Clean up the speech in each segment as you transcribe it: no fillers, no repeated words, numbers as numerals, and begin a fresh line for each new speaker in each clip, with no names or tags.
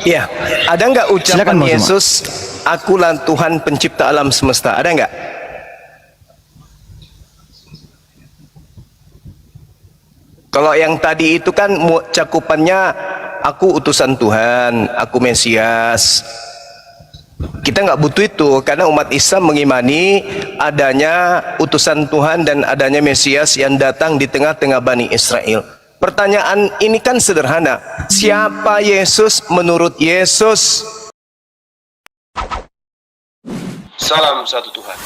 Ya, ada nggak ucapan
Silakan, Bang
Yesus, akulah Tuhan pencipta alam semesta? Ada nggak? Kalau yang tadi itu kan cakupannya aku utusan Tuhan, aku Mesias. Kita nggak butuh itu karena umat Islam mengimani adanya utusan Tuhan dan adanya Mesias yang datang di tengah-tengah Bani Israel. Pertanyaan ini kan sederhana. Siapa Yesus menurut Yesus? Salam satu Tuhan.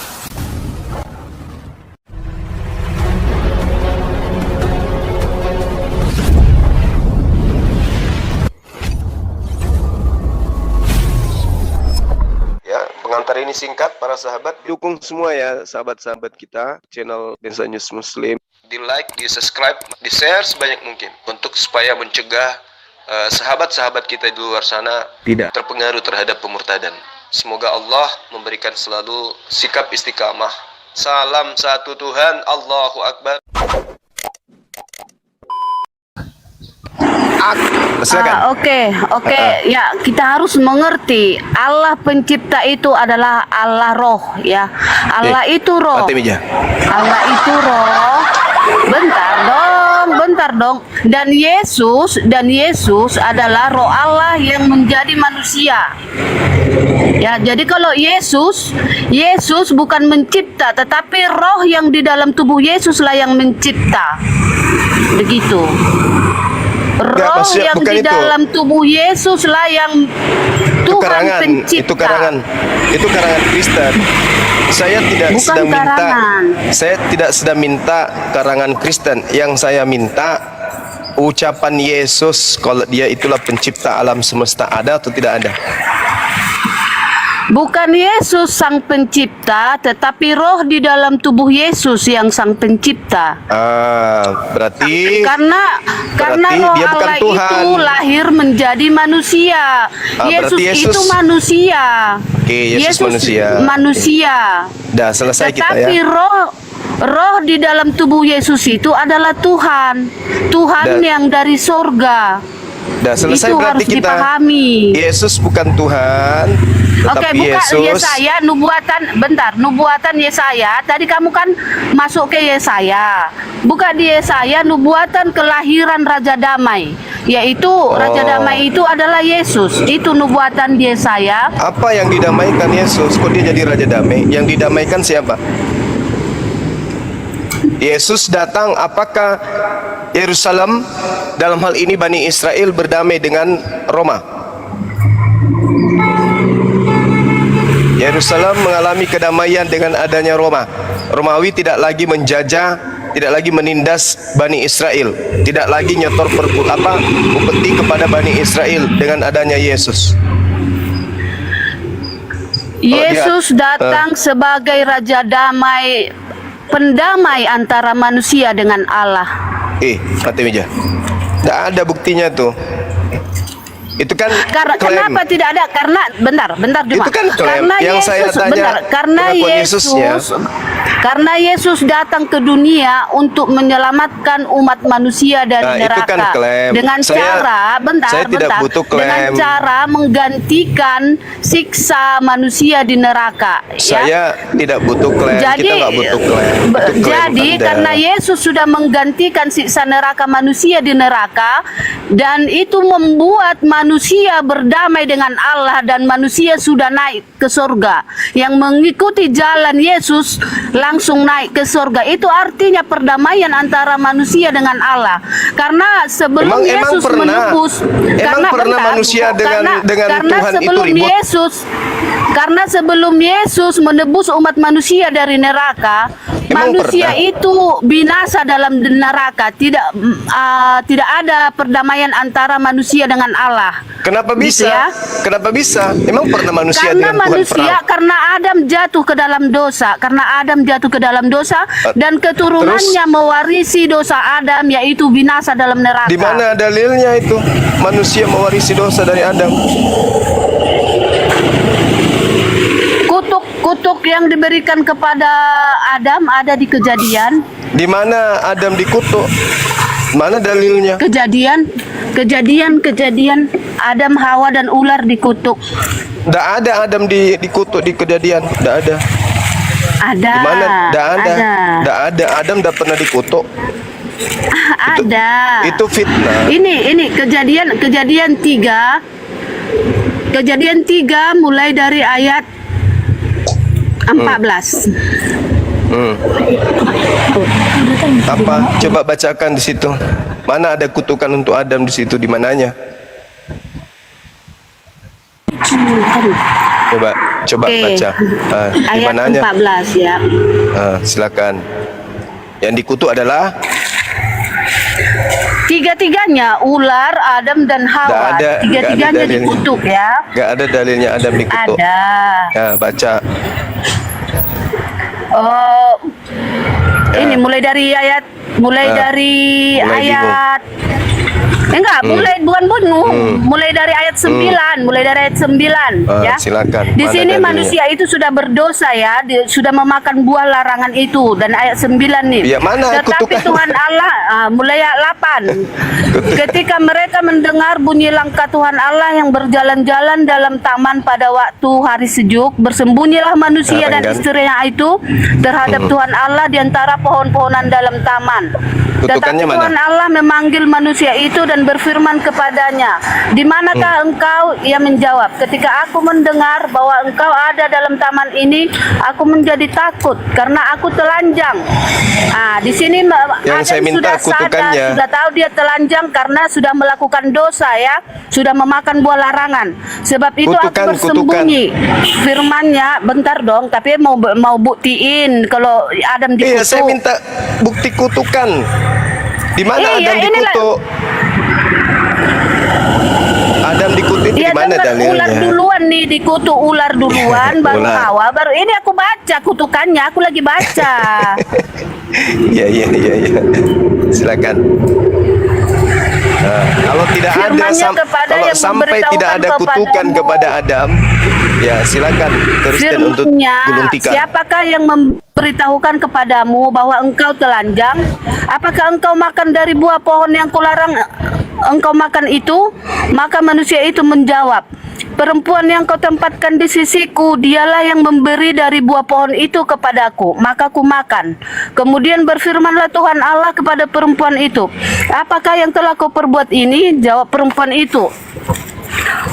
Ya, pengantar ini singkat para sahabat. Dukung semua ya sahabat-sahabat kita channel Densa News Muslim. Di like, di subscribe, di share sebanyak mungkin untuk supaya mencegah sahabat-sahabat kita di luar sana tidak terpengaruh terhadap pemurtadan. Semoga Allah memberikan selalu sikap istiqamah. Salam satu Tuhan, Allahu Akbar.
Oke. Ya, kita harus mengerti Allah pencipta itu adalah Allah roh, ya. Allah itu roh. Allah itu roh. Bentar dong. Dan Yesus adalah roh Allah yang menjadi manusia. Ya, jadi kalau Yesus bukan mencipta, tetapi roh yang di dalam tubuh Yesuslah yang mencipta. Begitu. Roh yang di dalam tubuh Yesuslah yang Tuhan pencipta.
Itu karangan Kristen. Saya tidak sedang minta karangan Kristen. Yang saya minta ucapan Yesus kalau dia itulah pencipta alam semesta, ada atau tidak ada?
Bukan Yesus sang pencipta, tetapi roh di dalam tubuh Yesus yang sang pencipta.
Berarti
karena roh
dia bukan
Allah
Tuhan.
itu lahir menjadi manusia. Yesus itu manusia.
Oke, Yesus
manusia.
Dah selesai kita ya.
Tetapi roh di dalam tubuh Yesus itu adalah Tuhan yang dari sorga.
Dah selesai
itu
berarti
harus
kita
dipahami.
Yesus bukan Tuhan.
Oke, buka Yesaya, nubuatan Yesaya. Tadi kamu kan masuk ke Yesaya. Buka di Yesaya nubuatan kelahiran Raja Damai, yaitu Raja Damai itu adalah Yesus. Itu nubuatan di Yesaya.
Apa yang didamaikan Yesus? Kok dia jadi Raja Damai? Yang didamaikan siapa? Yesus datang, apakah Yerusalem dalam hal ini Bani Israel berdamai dengan Roma? Yerusalem mengalami kedamaian dengan adanya Roma. Romawi tidak lagi menjajah, tidak lagi menindas Bani Israel, tidak lagi nyetor upeti kepada Bani Israel dengan adanya Yesus.
Yesus datang sebagai Raja Damai, pendamai antara manusia dengan Allah.
Mati meja. Tidak ada buktinya tuh. Itu kan klaim.
Kenapa tidak ada? Karena bentar Juma.
Itu kan klaim.
Karena
yang
Yesus,
saya tanya,
karena Yesus datang ke dunia untuk menyelamatkan umat manusia dari neraka.
Itu kan klaim.
Dengan dengan cara menggantikan siksa manusia di neraka.
Saya tidak butuh klaim. Kita nggak butuh klaim.
Jadi karena Yesus sudah menggantikan siksa neraka manusia di neraka, dan itu membuat manusia berdamai dengan Allah, dan manusia sudah naik ke surga. Yang mengikuti jalan Yesus langsung naik ke surga. Itu artinya perdamaian antara manusia dengan Allah. Karena sebelum Yesus menebus, karena sebelum Yesus menebus umat manusia dari neraka, manusia itu binasa dalam neraka. Tidak ada perdamaian antara manusia dengan Allah.
Kenapa bisa?
Gitu ya?
Kenapa bisa? Emang pernah manusia dengan Tuhan perang?
Karena Adam jatuh ke dalam dosa. Dan keturunannya mewarisi dosa Adam, yaitu binasa dalam neraka.
Di mana dalilnya itu manusia mewarisi dosa dari Adam?
Kutuk yang diberikan kepada Adam ada di Kejadian.
Di mana Adam dikutuk? Mana dalilnya?
Kejadian Kejadian Adam, Hawa dan ular dikutuk.
Tidak ada Adam dikutuk di Kejadian. Tidak ada.
Ada.
Di mana? Tidak ada.
Ada.
Tidak ada. Adam tidak pernah dikutuk.
Ada.
Itu fitnah.
Ini kejadian 3. Kejadian 3 mulai dari ayat 14.
Apa? Coba bacakan di situ. Mana ada kutukan untuk Adam di situ? Di mananya? Coba
Oke.
baca. Di
Ayat
mananya?
14 ya.
Silakan. Yang dikutuk adalah
Tiga-tiganya ular, Adam dan Hawa. Tiga-tiganya dikutuk ya.
Gak ada dalilnya Adam dikutuk.
Ada.
Ya, baca.
Oh,
Ya.
ini mulai dari ayat
Mulai
ayat mulai bukan bunuh, mulai dari ayat 9, ya.
Silakan.
Di
Mana
sini
dalilnya?
manusia itu sudah berdosa ya, sudah memakan buah larangan itu, dan ayat 9 nih.
Ya, mana
Tetapi
kutukan?
Tuhan Allah, mulai ayat 8. Ketika mereka mendengar bunyi langkah Tuhan Allah yang berjalan-jalan dalam taman pada waktu hari sejuk, bersembunyilah manusia dan
Kan?
istrinya itu terhadap Tuhan Allah di antara pohon-pohonan dalam taman. Tetapi
Kutukannya mana?
Tuhan Allah memanggil manusia itu dan berfirman kepadanya, "Di manakah engkau?" Ia menjawab, "Ketika aku mendengar bahwa engkau ada dalam taman ini, aku menjadi takut karena aku telanjang." Di sini
Yang saya minta
sudah sadar,
kutukannya.
sudah tahu dia telanjang karena sudah melakukan dosa ya, sudah memakan buah larangan. Sebab itu aku bersembunyi. Firman-Nya, bentar dong, tapi mau buktiin kalau Adam dikutuk.
Iya, saya minta bukti kutukan. Di mana Adam dikutuk? Adam dikutuk itu di mana dalilnya?
Ular duluan nih, dikutuk ular duluan, baru
Ular.
Hawa, baru ini aku baca kutukannya, aku lagi baca.
Iya. Silakan. Kalau tidak ada
Firman-Nya kepada
kalau
yang
sampai tidak ada
memberitahukan
kutukan
kepadamu.
kepada Adam, ya silakan teruskan untuk
Firman-Nya,
gulung tikar.
siapakah yang memberitahukan kepadamu bahwa engkau telanjang? Apakah engkau makan dari buah pohon yang kularang engkau makan itu? Maka manusia itu menjawab, "Perempuan yang kau tempatkan di sisiku, dialah yang memberi dari buah pohon itu kepadaku, maka ku makan." Kemudian berfirmanlah Tuhan Allah kepada perempuan itu, "Apakah yang telah kau perbuat ini?" Jawab perempuan itu,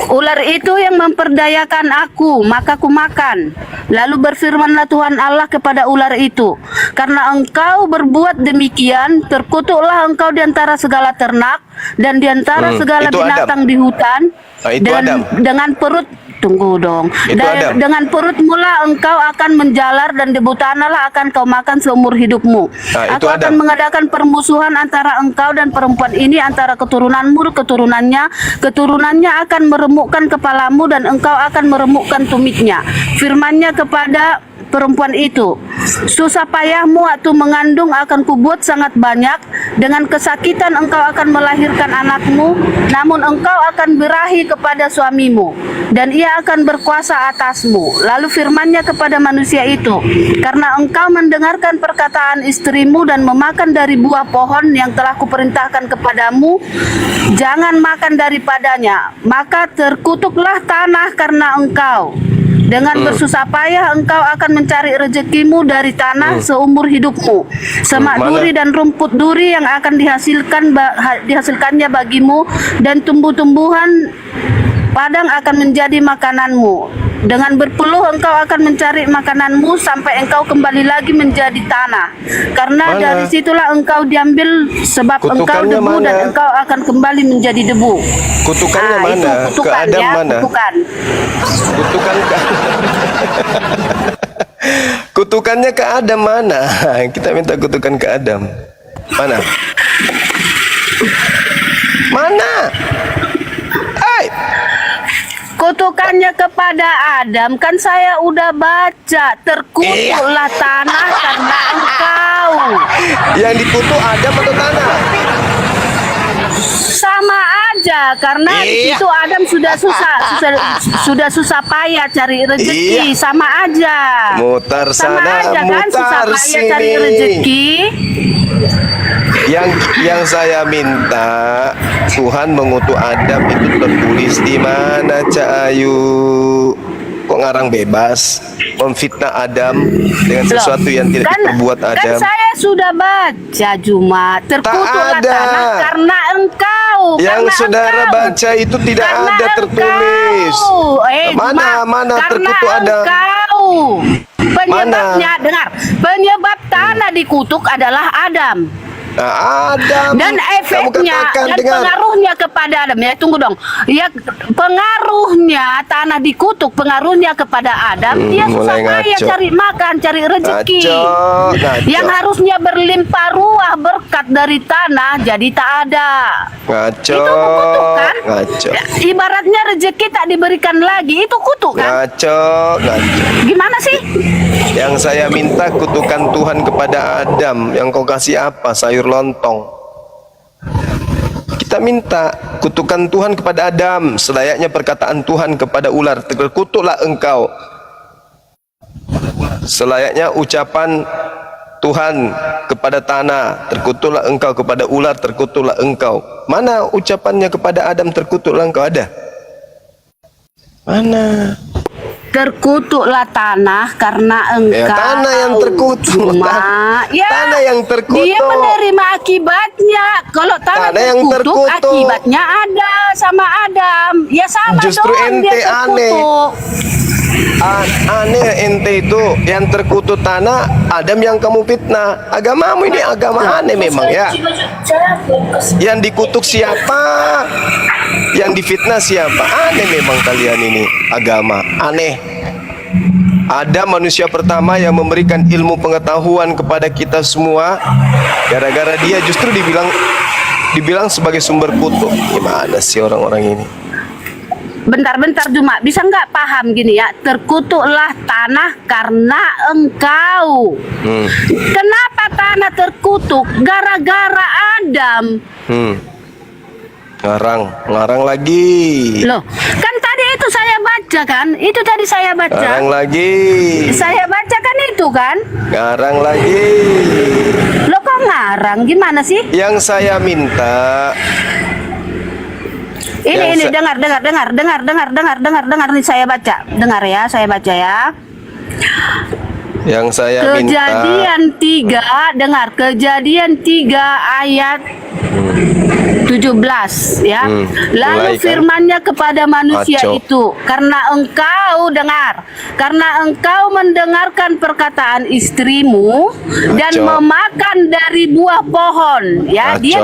"Ular itu yang memperdayakan aku, maka ku makan." Lalu berfirmanlah Tuhan Allah kepada ular itu, "Karena engkau berbuat demikian, terkutuklah engkau di antara segala ternak dan di antara segala
itu
binatang di hutan,
itu
dan
Adam.
dengan perut tunggu dong.
Itu Adam.
Dengan perut mula engkau akan menjalar dan debu tanahlah akan kau makan seumur hidupmu.
Itu
Aku akan
Adam.
mengadakan permusuhan antara engkau dan perempuan ini, antara keturunanmu keturunannya akan meremukkan kepalamu dan engkau akan meremukkan tumitnya." Firman-Nya kepada perempuan itu, "Susah payahmu waktu mengandung akan kubuat sangat banyak, dengan kesakitan engkau akan melahirkan anakmu, namun engkau akan berahi kepada suamimu, dan ia akan berkuasa atasmu." Lalu firman-Nya kepada manusia itu, "Karena engkau mendengarkan perkataan istrimu dan memakan dari buah pohon yang telah kuperintahkan kepadamu, jangan makan daripadanya, maka terkutuklah tanah karena engkau. Dengan bersusah payah engkau akan mencari rezekimu dari tanah seumur hidupmu. Semak
Mana?
duri dan rumput duri yang akan dihasilkannya bagimu, dan tumbuh-tumbuhan padang akan menjadi makananmu. Dengan berpeluh engkau akan mencari makananmu sampai engkau kembali lagi menjadi tanah. Karena
Mana?
dari situlah engkau diambil, sebab engkau
Kutukannya
debu
mana?
dan engkau akan kembali menjadi debu."
Kutukannya mana?
Itu
Ke
kutukan
Adam
ya,
mana?
kutukan.
Kutukan ke Kutukannya ke Adam mana? Kita minta kutukan ke Adam. Mana? Mana? Hai.
Kutukannya kepada Adam kan saya udah baca, terkutuklah tanah karena engkau.
Yang dikutuk Adam atau tanah?
Sama aja, karena itu Adam sudah susah payah cari rezeki, sama aja.
Mutar
Sama
sana,
aja kan, susah
mutar
payah cari
sini.
rezeki.
yang saya minta Tuhan mengutuk Adam itu tertulis di mana, Cak Ayu? Kok ngarang bebas memfitnah Adam dengan sesuatu yang tidak diperbuat Adam?
Kan saya sudah baca Jumat, terkutuklah
Tak ada.
tanah karena engkau.
Yang
karena
saudara
engkau.
baca itu tidak
Karena
ada tertulis.
Mana
Mana
karena
terkutuk Adam?
engkau. Penyebabnya, dengar, penyebab tanah dikutuk adalah Adam.
Nah, Adam,
Dan
kamu
efeknya
katakan
dan
dengan
pengaruhnya kepada Adam, ya tunggu dong, ya pengaruhnya tanah dikutuk, pengaruhnya kepada Adam, dia susah
mulai
payah
ngaco.
cari makan, cari rezeki,
Ngaco.
yang harusnya berlimpah ruah berkat dari tanah jadi tak ada.
ngaco,
Itu kutuk kan?
ngaco,
Ya, ibaratnya rezeki tak diberikan lagi, itu kutuk kan?
ngaco.
Gimana sih?
Yang saya minta kutukan Tuhan kepada Adam. Yang kau kasih apa? Sayur lontong. Kita minta kutukan Tuhan kepada Adam, selayaknya perkataan Tuhan kepada ular, terkutuklah engkau. Selayaknya ucapan Tuhan kepada tanah, terkutuklah engkau, kepada ular, terkutuklah engkau. Mana ucapannya kepada Adam, terkutuklah engkau? Ada? Mana?
Terkutuklah tanah karena engkau.
Ya, tanah yang terkutuk.
Ya,
Tanah yang terkutuk.
Dia menerima akibatnya. Kalau tanah
Tanah yang
terkutuk,
terkutuk.
akibatnya ada sama Adam. Ya sama
Justru
doang
ente
dia
aneh.
terkutuk.
Aneh ente itu yang terkutuk tanah, Adam yang kamu fitnah. Agamamu ini agama aneh memang ya. Yang dikutuk siapa? Yang difitnah siapa? Aneh memang kalian ini agama aneh. Ada manusia pertama yang memberikan ilmu pengetahuan kepada kita semua. Gara-gara dia justru dibilang sebagai sumber kutuk. Gimana sih orang-orang ini?
Bentar-bentar Cuma, bisa nggak paham gini ya? Terkutuklah tanah karena engkau. Kenapa tanah terkutuk? Gara-gara Adam.
Ngarang lagi.
Loh, kan tadi itu saya baca kan? Itu tadi saya baca.
Ngarang lagi.
Saya baca kan itu kan?
Ngarang lagi.
Lo kok ngarang? Gimana sih?
Yang saya minta
Ini dengar nih saya baca. Dengar ya, saya baca ya.
Yang saya minta
Kejadian 3, dengar, Kejadian 3 ayat 17 ya. Lalu
mulai, kan?
firman-Nya kepada manusia
Maco.
itu, karena engkau mendengarkan perkataan istrimu dan
Maco.
memakan dari buah pohon ya.
Maco.
Dia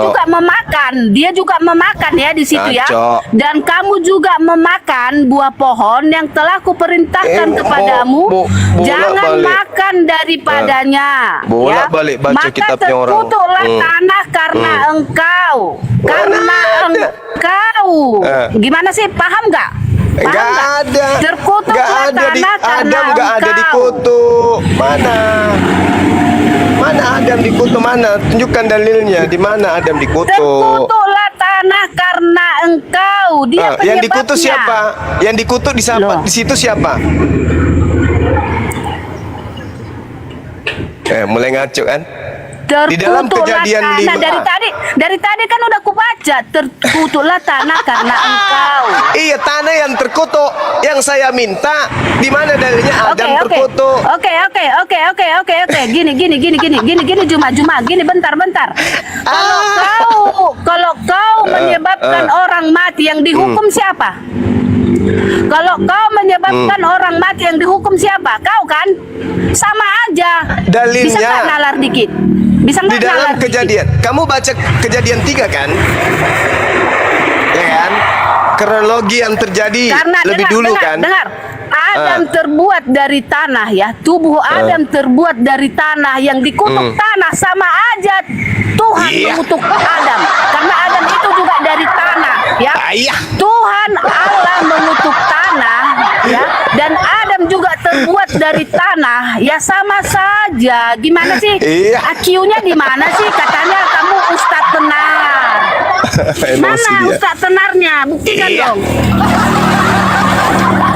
juga memakan ya di situ ya.
Maco.
Dan kamu juga memakan buah pohon yang telah kuperintahkan kepadamu. Jangan makan daripadanya.
Bolak-balik baca
Maka
kitabnya orang.
terkutuklah tanah karena engkau. Karena engkau. Gimana sih? Paham nggak?
Enggak ada.
Terkutuklah tanah karena
Adam enggak ada
engkau.
dikutuk. Mana Adam dikutuk? Mana? Tunjukkan dalilnya. Di mana Adam dikutuk?
Terkutuklah tanah karena engkau. Dia
Yang dikutuk
penyebabnya.
siapa? Yang dikutuk di
Loh.
situ siapa? Mulai ngaco kan? Di dalam
Terkutuklah
Kejadian
tanah.
5.
Dari tadi kan udah kubaca. Terkutuklah tanah karena engkau.
Iya, tanah yang terkutuk. Yang saya minta, di mana dalilnya Adam terkutuk?
Oke. Gini, Juma, gini, bentar. Kalau kau menyebabkan orang mati, yang dihukum siapa? Kalau kau menyebabkan orang mati, yang dihukum siapa? Kau kan? Sama aja.
Dalilnya.
Bisa nggak nalar dikit? Bisa
Di
nggak
dalam
nalar dikit?
Kejadian, kamu baca Kejadian 3 kan? Ya kan? Kronologi yang terjadi
Karena
lebih dulu kan?
dengar. Adam terbuat dari tanah ya. Tubuh Adam terbuat dari tanah, yang dikutuk tanah, sama aja Tuhan
Iya.
mengutuk Adam. Karena Adam itu juga dari tanah ya.
Iya.
Tuhan Allah mengutuk tanah ya, dan Adam juga terbuat dari tanah ya, sama saja. Gimana sih?
Iya.
IQ-nya di mana sih? Katanya kamu Ustadz tenar.
Emosi
Mana
dia.
Ustadz tenarnya? Buktikan
Iya.
dong.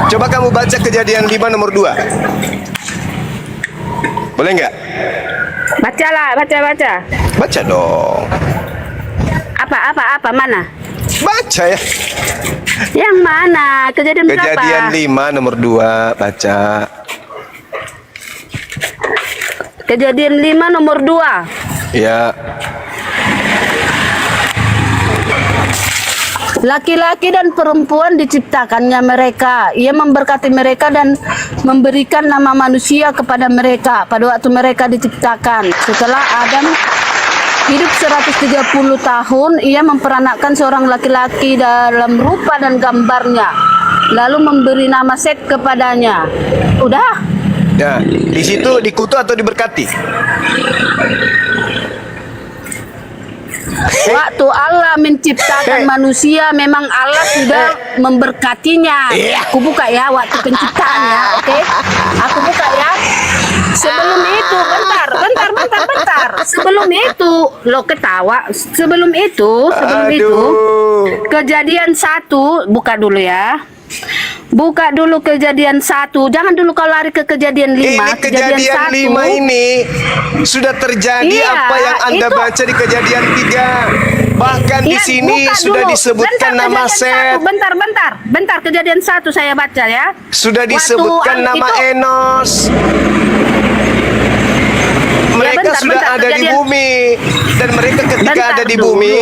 Coba kamu baca Kejadian 5 nomor 2. Boleh nggak?
Bacalah, baca.
Baca dong.
Apa mana?
Baca ya.
Yang mana? Kejadian berapa?
Kejadian 5 nomor 2, baca.
Kejadian 5 nomor 2.
Ya.
Laki-laki dan perempuan diciptakannya mereka. Ia memberkati mereka dan memberikan nama manusia kepada mereka pada waktu mereka diciptakan. Setelah Adam hidup 130 tahun, ia memperanakkan seorang laki-laki dalam rupa dan gambarnya. Lalu memberi nama Set kepadanya. Udah?
Ya, di situ dikutuk atau diberkati?
Waktu Allah menciptakan manusia, memang Allah sudah memberkatinya. Aku buka ya waktu penciptaan ya, oke? Aku buka ya. Sebelum itu, bentar. Sebelum itu, lo ketawa. Sebelum itu, Kejadian 1, buka dulu ya. Buka dulu Kejadian 1. Jangan dulu kau lari ke Kejadian 5.
Ini kejadian 5 ini sudah terjadi
Iya,
apa yang Anda
itu-
baca di kejadian 3. Bahkan di
Ya,
sini
buka
sudah
dulu.
disebutkan
Bentar,
nama
Kejadian
Set.
1. Bentar. Kejadian 1 saya baca ya.
Sudah
Waktu
disebutkan nama
itu-
Enos. Mereka sudah
bentar,
ada di
kejadian-
bumi. Dan mereka ketika
Bentar
ada di
dulu.
bumi,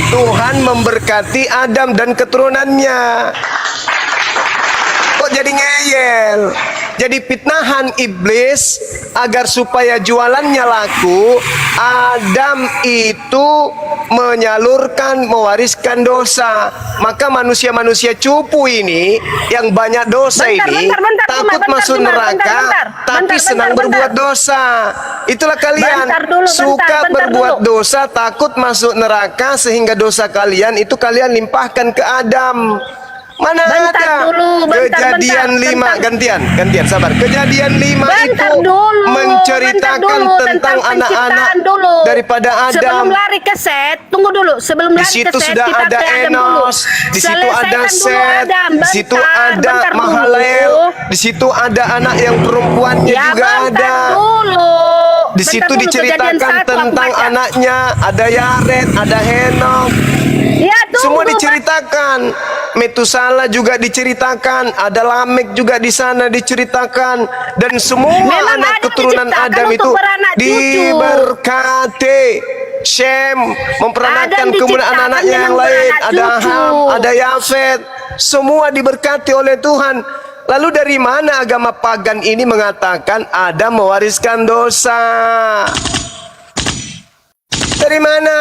Tuhan memberkati Adam dan keturunannya. Kok jadi ngeyel? Jadi fitnahan iblis agar supaya jualannya laku. Adam itu mewariskan dosa. Maka manusia-manusia cupu ini yang banyak dosa ini takut masuk neraka, tapi senang berbuat dosa. Itulah kalian suka berbuat dosa, takut masuk neraka, sehingga dosa kalian itu kalian limpahkan ke Adam. Mana ada? Kejadian 5 gantian sabar. Kejadian 5 itu menceritakan tentang anak-anak daripada Adam.
Sebelum lari ke Set, tunggu dulu. Sebelum
Di
lari
situ
ke Set,
sudah
kita
ada
ke Adam dulu.
Enos, di situ ada
Selesaikan dulu
Set,
Adam.
di situ
Bentar,
ada
bentar dulu.
Mahalalel, di situ ada anak yang perempuannya
Ya,
juga
bentar
ada.
dulu.
Di
Bentar
situ
dulu,
diceritakan
Kejadian 1 aku
tentang
baca.
anaknya, ada Yared, ada Henok.
Ya, tunggu,
Semua diceritakan. Metusala juga diceritakan, ada Lamek juga di sana diceritakan, dan semua
Memang
anak
Adam
keturunan
diciptakan
Adam
untuk
itu
beranak cucu.
diberkati. Shem memperanakkan
Adam
kemudian
diciptakan
anak-anaknya yang
memang
lain,
beranak
ada
cucu.
Ham, ada Yafet, semua diberkati oleh Tuhan. Lalu dari mana agama pagan ini mengatakan Adam mewariskan dosa? Dari mana?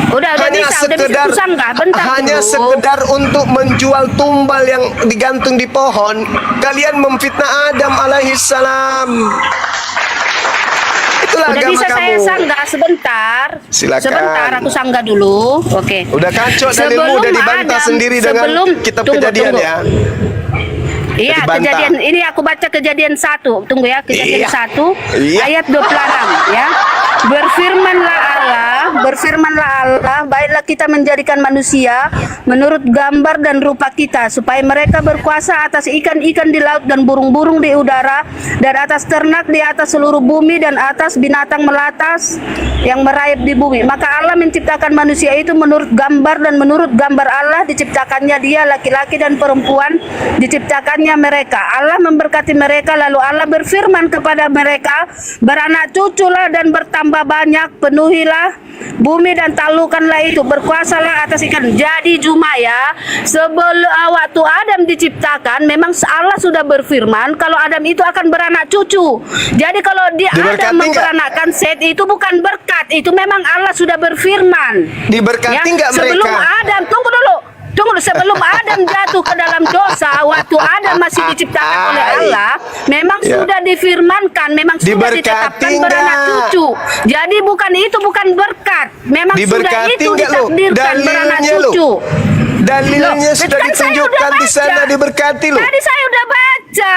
Udah
Hanya
bisa
sekedar
sanggah. Bentar
hanya
dulu.
sekedar untuk menjual tumbal yang digantung di pohon. Kalian memfitnah Adam alaihissalam. Itulah
Udah
agama
bisa
kamu.
saya sanggah sebentar.
Silakan.
Sebentar aku sanggah dulu. Oke.
Udah kacau dalilmu, udah dibantah sendiri dengan kitab Kejadian ya.
Iya,
Dibantah.
Kejadian ini aku baca Kejadian 1. Tunggu ya, Kejadian
Iya.
1
Iya.
ayat 26 ya. Berfirmanlah Allah, baiklah kita menjadikan manusia menurut gambar dan rupa kita, supaya mereka berkuasa atas ikan-ikan di laut dan burung-burung di udara, dan atas ternak di atas seluruh bumi, dan atas binatang melatas yang merayap di bumi. Maka Allah menciptakan manusia itu menurut gambar, dan menurut gambar Allah diciptakannya dia, laki-laki dan perempuan diciptakannya mereka. Allah memberkati mereka, lalu Allah berfirman kepada mereka, beranak cuculah dan bertambah banyak, penuhilah bumi dan taklukkanlah itu, berkuasalah atas ikan. Jadi cuma ya, sebelum waktu Adam diciptakan, memang Allah sudah berfirman kalau Adam itu akan beranak cucu. Jadi kalau
Diberkati
Adam
nggak?
memperanakan Set, itu bukan berkat, itu memang Allah sudah berfirman.
Diberkati nggak
Sebelum
mereka?
Adam, tunggu dulu, sebelum Adam jatuh ke dalam dosa, waktu Adam masih diciptakan oleh Allah, memang
Ya.
sudah difirmankan, memang sudah
Diberkati
ditetapkan beranak
nggak?
cucu. Jadi itu bukan berkat, memang sudah
Diberkati
itu
nggak lo?
ditakdirkan beranak
Dalilnya lo?
cucu.
Dalilnya
Loh,
sudah
kan saya
ditunjukkan
udah
di sana
baca.
diberkati lo.
Tadi saya udah baca.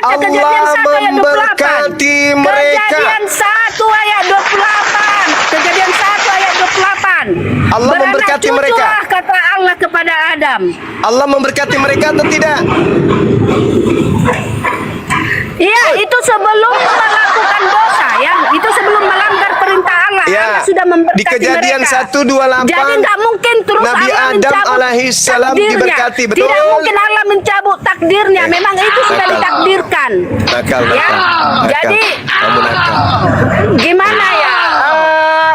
Allah
Kejadian 1 ayat 28.
memberkati mereka.
Kejadian 1 ayat 28. Kejadian 1 ayat 28.
Allah
Beranak
memberkati mereka.
cuculah, kata Allah kepada Adam.
Allah memberkati mereka atau tidak?
Iya, itu sebelum melakukan dosa ya. Itu sebelum melakukan sudah memberkati
Di Kejadian
mereka.
1:28,
Jadi nggak mungkin terus
Nabi
Allah
Adam
mencabut
alaihissalam
takdirnya.
diberkati, betul?
Tidak mungkin Allah mencabut takdirnya. Memang itu sudah
nakal.
ditakdirkan.
Nakal,
Ya,
nakal.
jadi
Kamu nakal.
gimana ya?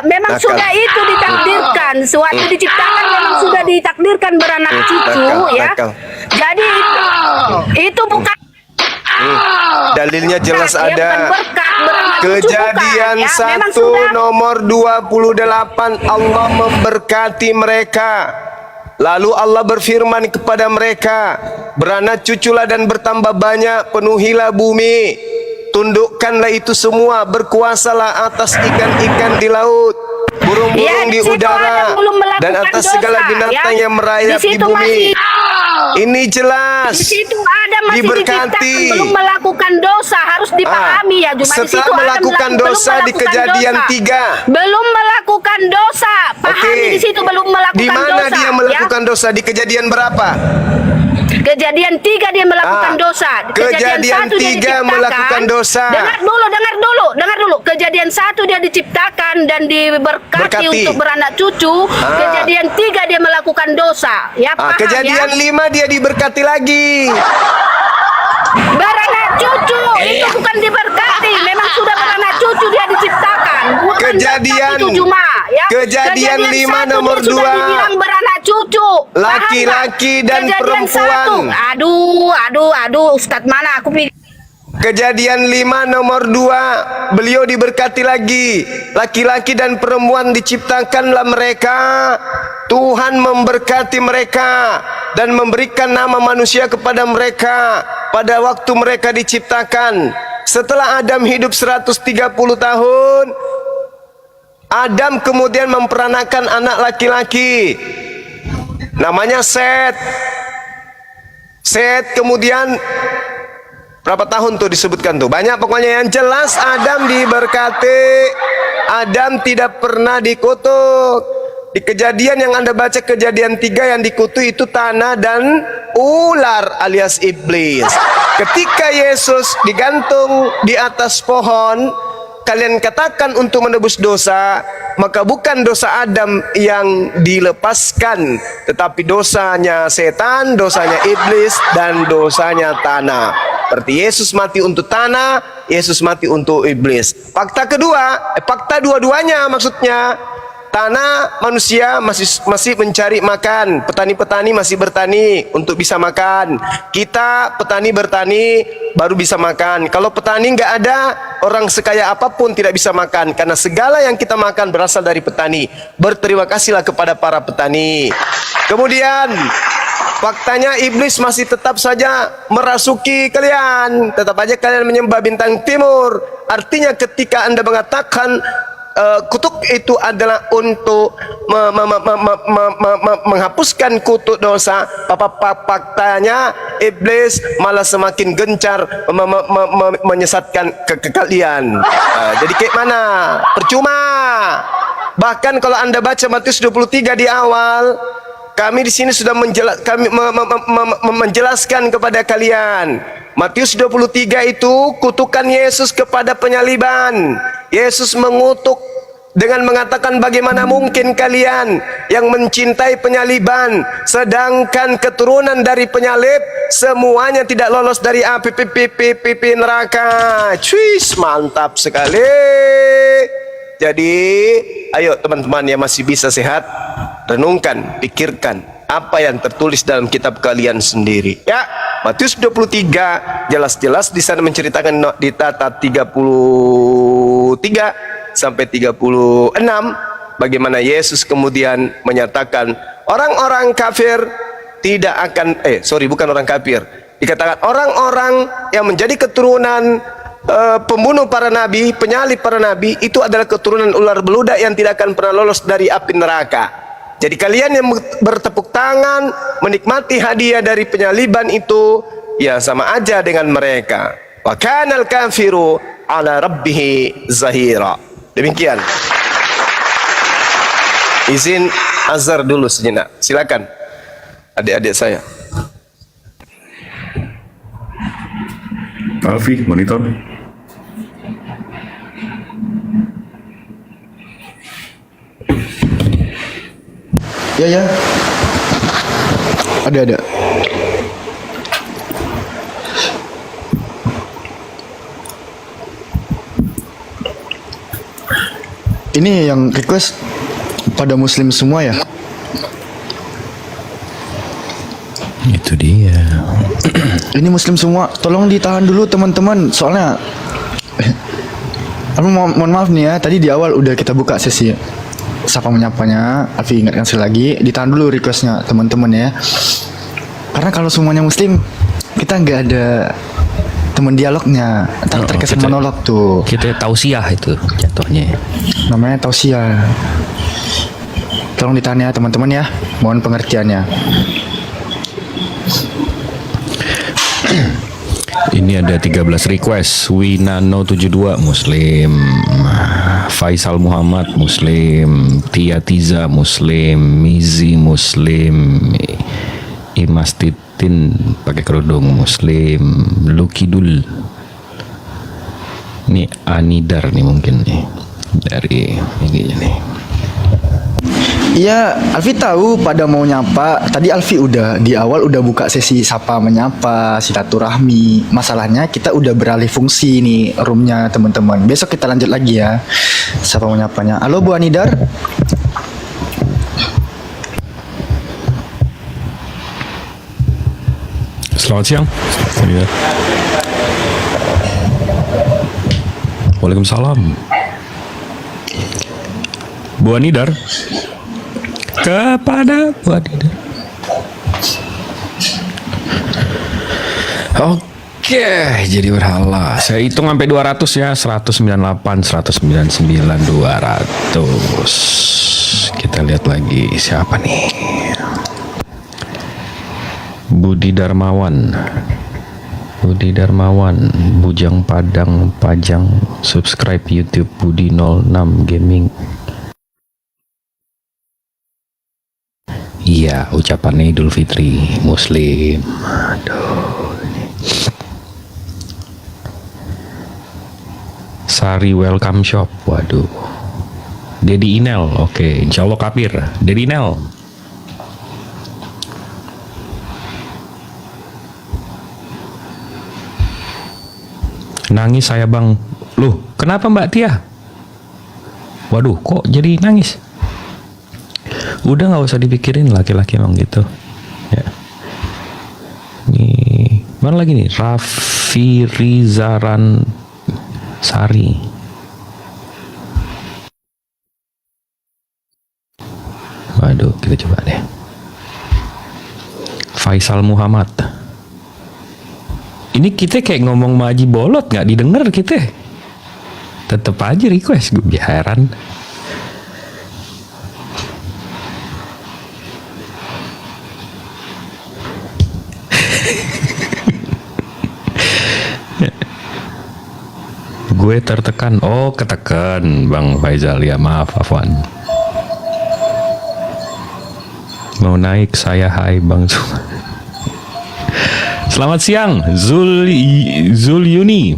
Memang
Nakal.
sudah itu ditakdirkan. Sewaktu diciptakan memang sudah ditakdirkan beranak cucu,
nakal,
ya.
nakal.
Jadi itu bukan
Dalilnya jelas
berkat, ya, bukan
ada.
berkat, beranak cucu
Kejadian
bukan, ya. Memang
1
sudah
nomor 28, Allah memberkati mereka. Lalu Allah berfirman kepada mereka, beranak cuculah dan bertambah banyak, penuhilah bumi, tundukkanlah itu semua, berkuasalah atas ikan-ikan di laut, burung-burung
Ya,
di
di situ
udara,
Adam belum melakukan
dan atas
dosa,
segala binatang
ya.
yang merayap
Di
di
situ
bumi.
masih-
Ini jelas
di situ Adam masih
diberkati.
diciptakan belum melakukan dosa, harus dipahami ya. Cuma di
Setelah
situ Adam
melakukan
belum
dosa di
melakukan
Kejadian
dosa.
3.
Belum melakukan dosa. Pahami
Oke.
di situ belum melakukan
Di mana
dosa.
dia melakukan dosa? Di Kejadian berapa?
Ya? Kejadian 3 dia melakukan dosa.
Kejadian
1 dia
3
diciptakan.
melakukan dosa.
Dengar dulu. Kejadian 1 dia diciptakan dan diberkati
Berkati.
untuk beranak cucu. Kejadian 3 dia melakukan dosa. Ya, paham
Kejadian
ya?
5 dia diberkati lagi.
Beranak cucu itu bukan diberkati, memang sudah beranak cucu dia diciptakan. Bukan
Kejadian-
berkat itu cuma, ya.
Kejadian 5
1
nomor
dia sudah
2.
dibilang beranak cucu. Paham
Laki-laki
nggak?
dan
Kejadian
perempuan.
1. Aduh, Ustadz mana aku pikir.
Kejadian 5 nomor 2, beliau diberkati lagi. Laki-laki dan perempuan diciptakanlah mereka. Tuhan memberkati mereka dan memberikan nama manusia kepada mereka pada waktu mereka diciptakan. Setelah Adam hidup 130 tahun, Adam kemudian memperanakan anak laki-laki. Namanya Set. Set kemudian berapa tahun tuh disebutkan tuh? Banyak pokoknya, yang jelas Adam diberkati. Adam tidak pernah dikutuk. Di Kejadian yang Anda baca Kejadian 3 yang dikutuk itu tanah dan ular alias iblis. Ketika Yesus digantung di atas pohon, kalian katakan untuk menebus dosa, maka bukan dosa Adam yang dilepaskan, tetapi dosanya setan, dosanya iblis, dan dosanya tanah. Berarti Yesus mati untuk tanah, Yesus mati untuk iblis. Fakta kedua, fakta dua-duanya maksudnya, tanah manusia masih mencari makan, petani-petani masih bertani untuk bisa makan. Kita petani bertani baru bisa makan. Kalau petani nggak ada, orang sekaya apapun tidak bisa makan, karena segala yang kita makan berasal dari petani. Berterima kasihlah kepada para petani. Kemudian faktanya iblis masih tetap saja merasuki kalian. Tetap aja kalian menyembah bintang timur. Artinya ketika Anda mengatakan kutuk itu adalah untuk menghapuskan kutuk dosa, faktanya iblis malah semakin gencar menyesatkan ke kalian. Jadi kayak mana? Percuma. Bahkan kalau Anda baca Matius 23 di awal, kami di sini sudah menjelaskan kepada kalian. Matius 23 itu kutukan Yesus kepada penyaliban. Yesus mengutuk dengan mengatakan, bagaimana mungkin kalian yang mencintai penyaliban, sedangkan keturunan dari penyalib semuanya tidak lolos dari api neraka. Cuis, mantap sekali. Jadi ayo teman-teman yang masih bisa sehat, renungkan, pikirkan apa yang tertulis dalam kitab kalian sendiri. Ya, Matius 23 jelas-jelas di sana menceritakan di Tatat 33 sampai 36 bagaimana Yesus kemudian menyatakan orang-orang kafir tidak akan bukan orang kafir. Dikatakan orang-orang yang menjadi keturunan pembunuh para nabi, penyalib para nabi, itu adalah keturunan ular beludak yang tidak akan pernah lolos dari api neraka. Jadi kalian yang bertepuk tangan menikmati hadiah dari penyaliban itu, ya sama aja dengan mereka. Wa kanal kafiru ala rabbih zahira. Demikian. Izin azhar dulu sejenak. Silakan adik-adik saya.
Alfi, monitor. Ya. Ada. Ini yang request pada muslim semua ya?
Itu dia.
Ini muslim semua, tolong ditahan dulu teman-teman, soalnya mohon maaf nih ya, tadi di awal udah kita buka sesi sapa menyapanya. Alfi ingatkan sekali lagi, ditahan dulu requestnya teman-teman ya, karena kalau semuanya muslim kita nggak ada teman dialognya, ntar terkesan monolog tuh.
Kita tausiah itu jatuhnya.
Namanya tausiah. Tolong ditahan ya teman-teman ya, mohon pengertiannya.
Ini ada 13 request. Winano 72 muslim, Faisal Muhammad muslim, Tia Tiza muslim, Mizi muslim, Imas Titin pakai kerudung muslim, Lukidul. Ini Anidar nih mungkin nih dari ini nih.
Iya, Alfi tahu pada mau nyapa. Tadi Alfi udah di awal udah buka sesi sapa menyapa, silaturahmi. Masalahnya kita udah beralih fungsi nih roomnya teman-teman. Besok kita lanjut lagi ya sapa menyapanya. Halo Bu Anidar.
Selamat siang. Waalaikumsalam. Bu Anidar. Kepada Bu Anidar. Oke, jadi berhala. Saya hitung sampai 200 ya. 198, 199, 200. Kita lihat lagi siapa nih. Budi Darmawan, Bujang Padang Pajang, subscribe YouTube Budi 06 Gaming. Iya, ucapannya Idul Fitri Muslim. Aduh. Sari Welcome Shop. Waduh. Dedi Inel. Oke, insya Allah kafir. Dedi Inel. Nangis saya bang. Loh, kenapa Mbak Tia? Waduh, kok jadi nangis? Udah nggak usah dipikirin, laki-laki emang gitu. Ya. Nih, mana lagi nih? Raffi Rizaran Sari. Waduh, kita coba deh. Faisal Muhammad. Ini kita kayak ngomong Maji Bolot, nggak didengar kita. Tetep aja request, gue heran. Gue tertekan. Oh, ketekan Bang Faisal. Ya maaf, Afwan. Mau naik saya. Hai Bang. Selamat siang Zulyuni.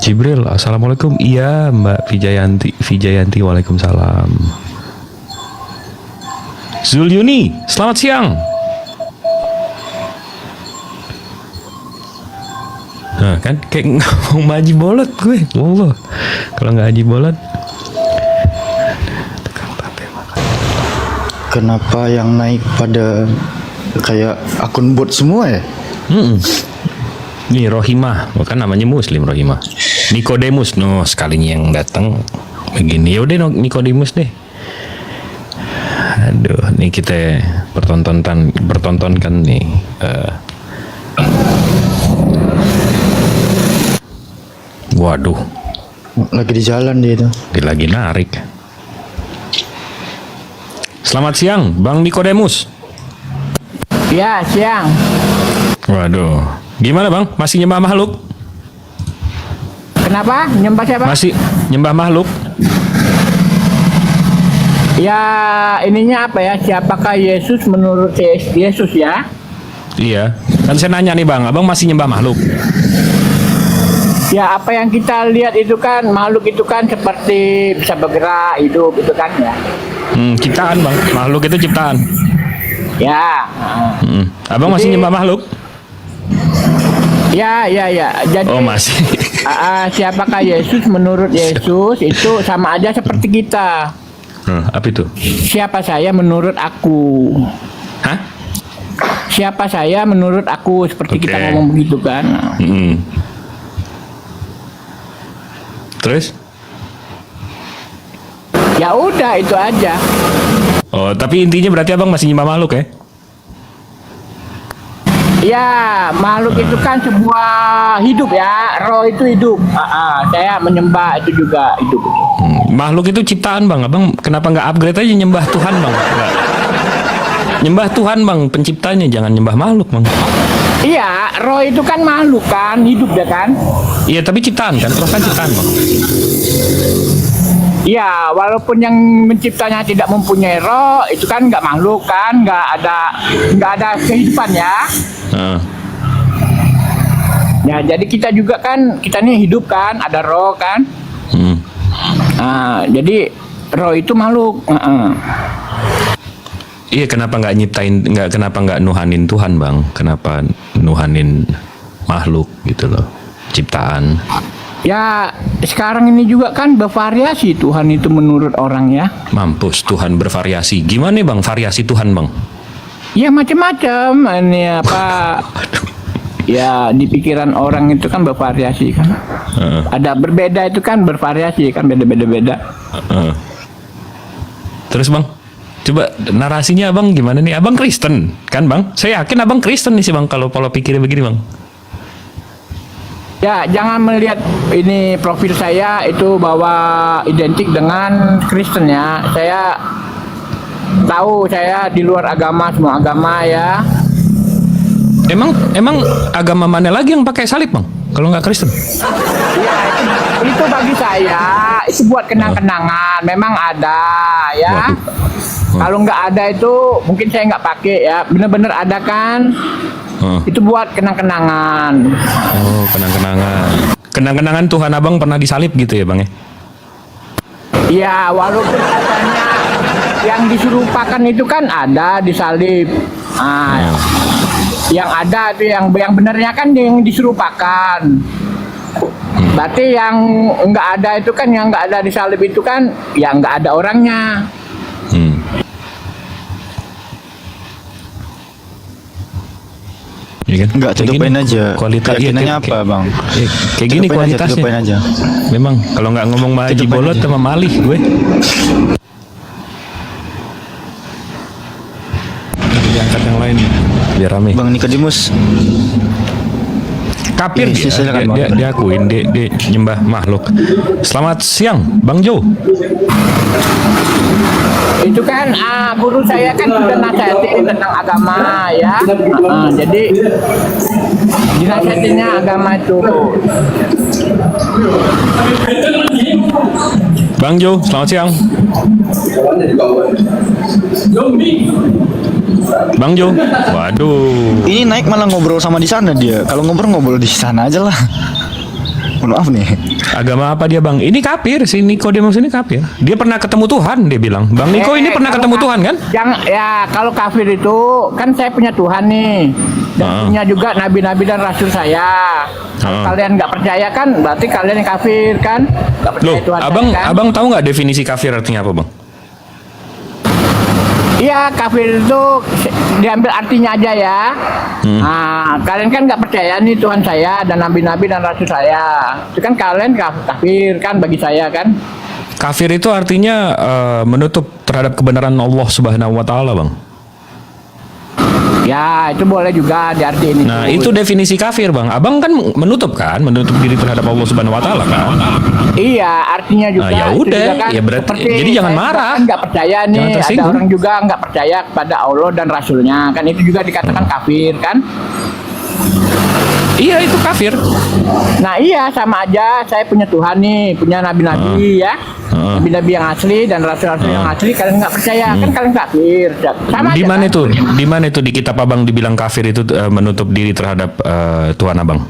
Jibril, assalamualaikum. Iya Mbak Vijayanti, waalaikumsalam. Zulyuni, selamat siang. Nah kan kayak ngomong Haji Bolot gue. Allah, kalau nggak Haji Bolot.
Kenapa yang naik pada kayak akun bot semua ya?
Nih Rohimah, kan namanya Muslim Rohimah. Nikodemus, no sekalinya yang datang begini. Yaudah Nikodemus deh. Aduh, nih kita pertontonkan nih. Waduh,
lagi di jalan dia itu.
dia lagi narik. Selamat siang, Bang Nikodemus.
Ya, siang.
Waduh, gimana Bang? Masih nyembah makhluk?
Kenapa? Nyembah siapa?
Masih nyembah makhluk?
Ya, ininya apa ya? Siapakah Yesus menurut Yesus ya?
Iya, kan saya nanya nih Bang, Abang masih nyembah makhluk?
Ya apa yang kita lihat itu kan makhluk itu kan seperti bisa bergerak hidup itu kan ya.
Ciptaan bang, makhluk itu ciptaan.
Ya.
Abang masih
Jadi-
nyembah makhluk?
Ya. Jadi
Oh masih.
siapakah Yesus? Menurut Yesus itu sama aja seperti kita.
Apa itu?
Siapa saya menurut aku?
Hah?
Siapa saya menurut aku seperti kita
Oke.
ngomong begitu kan?
Terus?
Ya udah itu aja.
Oh, tapi intinya berarti abang masih nyembah makhluk ya?
Ya makhluk itu kan sebuah hidup ya. Roh itu hidup. Saya menyembah itu juga hidup.
Makhluk itu ciptaan bang. Abang kenapa nggak upgrade aja nyembah Tuhan bang? Nggak. Nyembah Tuhan bang, penciptanya, jangan nyembah makhluk bang.
Iya, roh itu kan makhluk kan, hidup ya kan?
Iya tapi ciptaan kan, roh kan ciptaan bang.
Iya, walaupun yang menciptanya tidak mempunyai roh, itu kan nggak makhluk kan, nggak ada kehidupan ya.
Heeh.
Ya, jadi kita juga kan, kita nih hidup kan, ada roh kan. Jadi roh itu makhluk.
Iya kenapa kenapa nggak nuhanin Tuhan bang? Kenapa nuhanin makhluk gitu loh, ciptaan?
Ya, sekarang ini juga kan bervariasi Tuhan itu menurut orang ya.
Mampus Tuhan bervariasi. Gimana nih bang variasi Tuhan bang?
Ya macam-macam ini apa? Ya di pikiran orang itu kan bervariasi kan. Ada berbeda itu kan bervariasi kan beda-beda.
Terus bang, coba narasinya abang gimana nih? Abang Kristen kan bang? Saya yakin abang Kristen nih sih bang kalau pola pikirnya begini bang.
Ya jangan melihat ini profil saya itu bahwa identik dengan Kristen ya. Saya tahu saya di luar agama, semua agama ya.
Emang agama mana lagi yang pakai salib bang? Kalau nggak Kristen?
Ya, itu bagi saya itu buat kenang-kenangan. Memang ada ya. Kalau nggak ada itu mungkin saya nggak pakai ya. Bener-bener ada kan? Itu buat kenang-kenangan.
Oh kenang-kenangan. Kenang-kenangan Tuhan abang pernah disalib gitu ya bang ya?
Ya walaupun katanya yang diserupakan itu kan ada disalib. Yang ada itu yang benernya kan yang diserupakan. Berarti yang nggak ada itu kan yang nggak ada disalib itu kan yang nggak ada orangnya.
Ya kan?
Enggak,
Kayak
tutupin
gini,
aja.
Kualitas
Keyakinannya apa, Bang?
Kayak gini
Tutupin aja,
kualitasnya.
tutupin aja.
Memang kalau nggak ngomong sama Haji
Tutupin
Bolot
aja.
sama Malih gue. Diangkat yang lain biar rame.
Bang Nikodemus.
Kafir
Iya,
dia,
silakan, Bang.
dia akuin dia nyembah makhluk. Selamat siang Bang Jo.
Itu kan guru saya kan sudah nasihatin tentang agama ya. Jadi dinasihatinnya agama itu.
Bang Jo, selamat siang. Bang Jo. Waduh.
Ini naik malah ngobrol sama di sana dia. Kalau ngobrol di sana aja lah. Mohon maaf nih.
Agama apa dia Bang? Ini kafir, si Nikodemus ini kafir. Dia pernah ketemu Tuhan, dia bilang. Bang Niko ini pernah
Kalau
ketemu Tuhan kan?
Jangan ya, kalau kafir itu kan saya punya Tuhan nih. Dan punya juga nabi-nabi dan rasul saya. Kalau kalian nggak percaya kan berarti kalian yang kafir kan? Nggak percaya
Loh,
Tuhan
abang
saya, kan?
abang tahu nggak definisi kafir artinya apa Bang?
Iya, kafir itu diambil artinya aja ya. Kalian kan nggak percaya nih Tuhan saya dan nabi-nabi dan rasul saya. Itu kan kalian kafir kan bagi saya kan.
Kafir itu artinya menutup terhadap kebenaran Allah Subhanahu wa taala, Bang.
Ya, itu boleh juga diartiin itu.
Nah, itu definisi kafir, Bang. Abang kan menutup diri terhadap Allah Subhanahu wa taala kan?
Iya, artinya juga.
Nah, ya
itu
udah,
juga kan
ya berarti-
seperti
jadi jangan
saya
marah.
kan nggak percaya
Jangan
nih, ada
tersinggung.
orang juga nggak percaya kepada Allah dan Rasulnya, kan itu juga dikatakan kafir kan?
Iya, itu kafir.
Nah iya sama aja, saya punya Tuhan nih, punya nabi-nabi ya, nabi-nabi yang asli dan rasul-rasul yang asli, kalian nggak percaya kan kalian kafir. Sama
Di
aja,
mana
kan?
itu? Di mana itu di kitab Abang dibilang kafir itu menutup diri terhadap Tuhan Abang?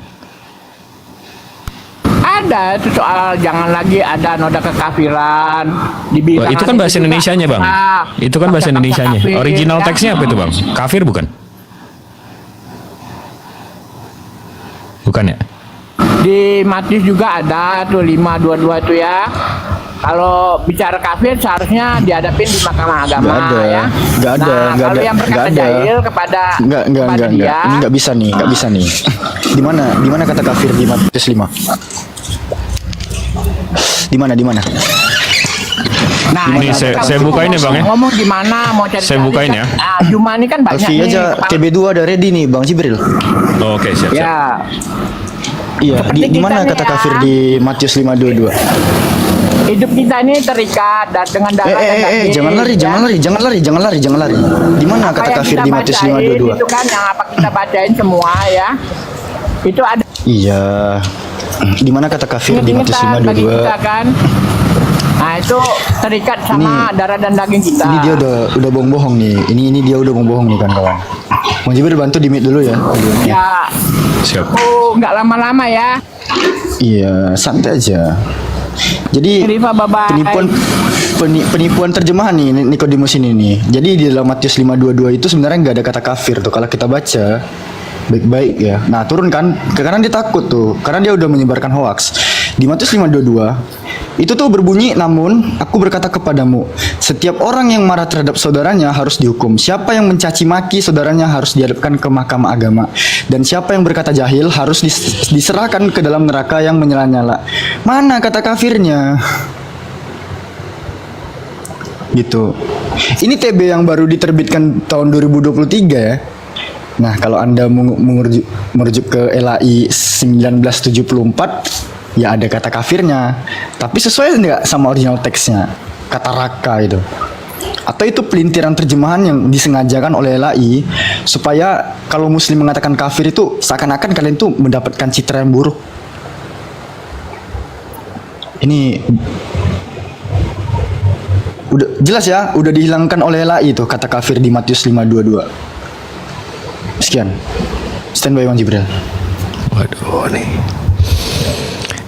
ada itu soal jangan lagi ada noda kekafiran.
Wah, itu kan bahasa Indonesianya bang. Itu kan bahasa Indonesianya. Original teksnya apa itu bang? Kafir bukan? Bukan ya?
Di Matius juga ada tuh 5:22 itu ya. Kalau bicara kafir seharusnya dihadapin di mahkamah agama
Nggak ada,
ya.
nggak ada,
Nah,
nggak
kalau
ada,
yang berkata
nggak ada.
jahil kepada
Enggak.
dia,
Ini nggak bisa nih. Di mana kata kafir di Matius 5? Di mana?
Nah,
Ini saya bukain ya, Bang, ya.
Ngomong gimana mau cari
Saya
dalil
bukain
kan?
ya.
Ah, Juma ini kan banyak
Alfi
nih.
aja TB2 ada ready nih Bang Jibril.
Oh, oke, siap.
Ya,
Iya,
Seperti
di mana
kita
kata
nih ya.
kafir di Matius 5:22?
hidup kita ini terikat dengan darah dan daging.
Jangan lari. Di mana
Apa
kata
yang
kafir
kita
di Matius
bacain
5:22?
Itu kan yang apa kita bacain semua ya. Itu ada
Iya. Di mana kata kafir di Matius
ingat-ingatan bagi
5:22?
kita kan. Nah, itu terikat sama darah dan daging kita.
Ini dia udah bohong nih. Ini dia udah bohong nih kan kawan. Bang Jibril bantu di mute dulu ya.
Ya,
Siap.
nggak lama-lama ya.
Iya, santai aja. Jadi
Rifa, bye-bye.
penipuan terjemahan nih Nikodemus ini nih. Jadi di dalam Matius 5:22 itu sebenarnya nggak ada kata kafir tuh. Kalau kita baca baik-baik ya. Nah turun kan, karena dia takut tuh, karena dia udah menyebarkan hoaks. Di Matius 5:22 itu tuh berbunyi, namun aku berkata kepadamu, setiap orang yang marah terhadap saudaranya harus dihukum. Siapa yang mencaci maki saudaranya harus dihadapkan ke mahkamah agama. Dan siapa yang berkata jahil harus diserahkan ke dalam neraka yang menyala-nyala. Mana kata kafirnya? Gitu. Ini TB yang baru diterbitkan tahun 2023 ya. Nah, kalau Anda merujuk ke LAI 1974, ya ada kata kafirnya. Tapi sesuai nggak sama original teksnya? Kata raka itu. Atau itu pelintiran terjemahan yang disengajakan oleh LAI supaya kalau muslim mengatakan kafir itu seakan-akan kalian tuh mendapatkan citra yang buruk. Ini udah jelas ya, udah dihilangkan oleh LAI itu kata kafir di Matius 5:22. Sekian. Standby Bang Jibril.
Waduh nih.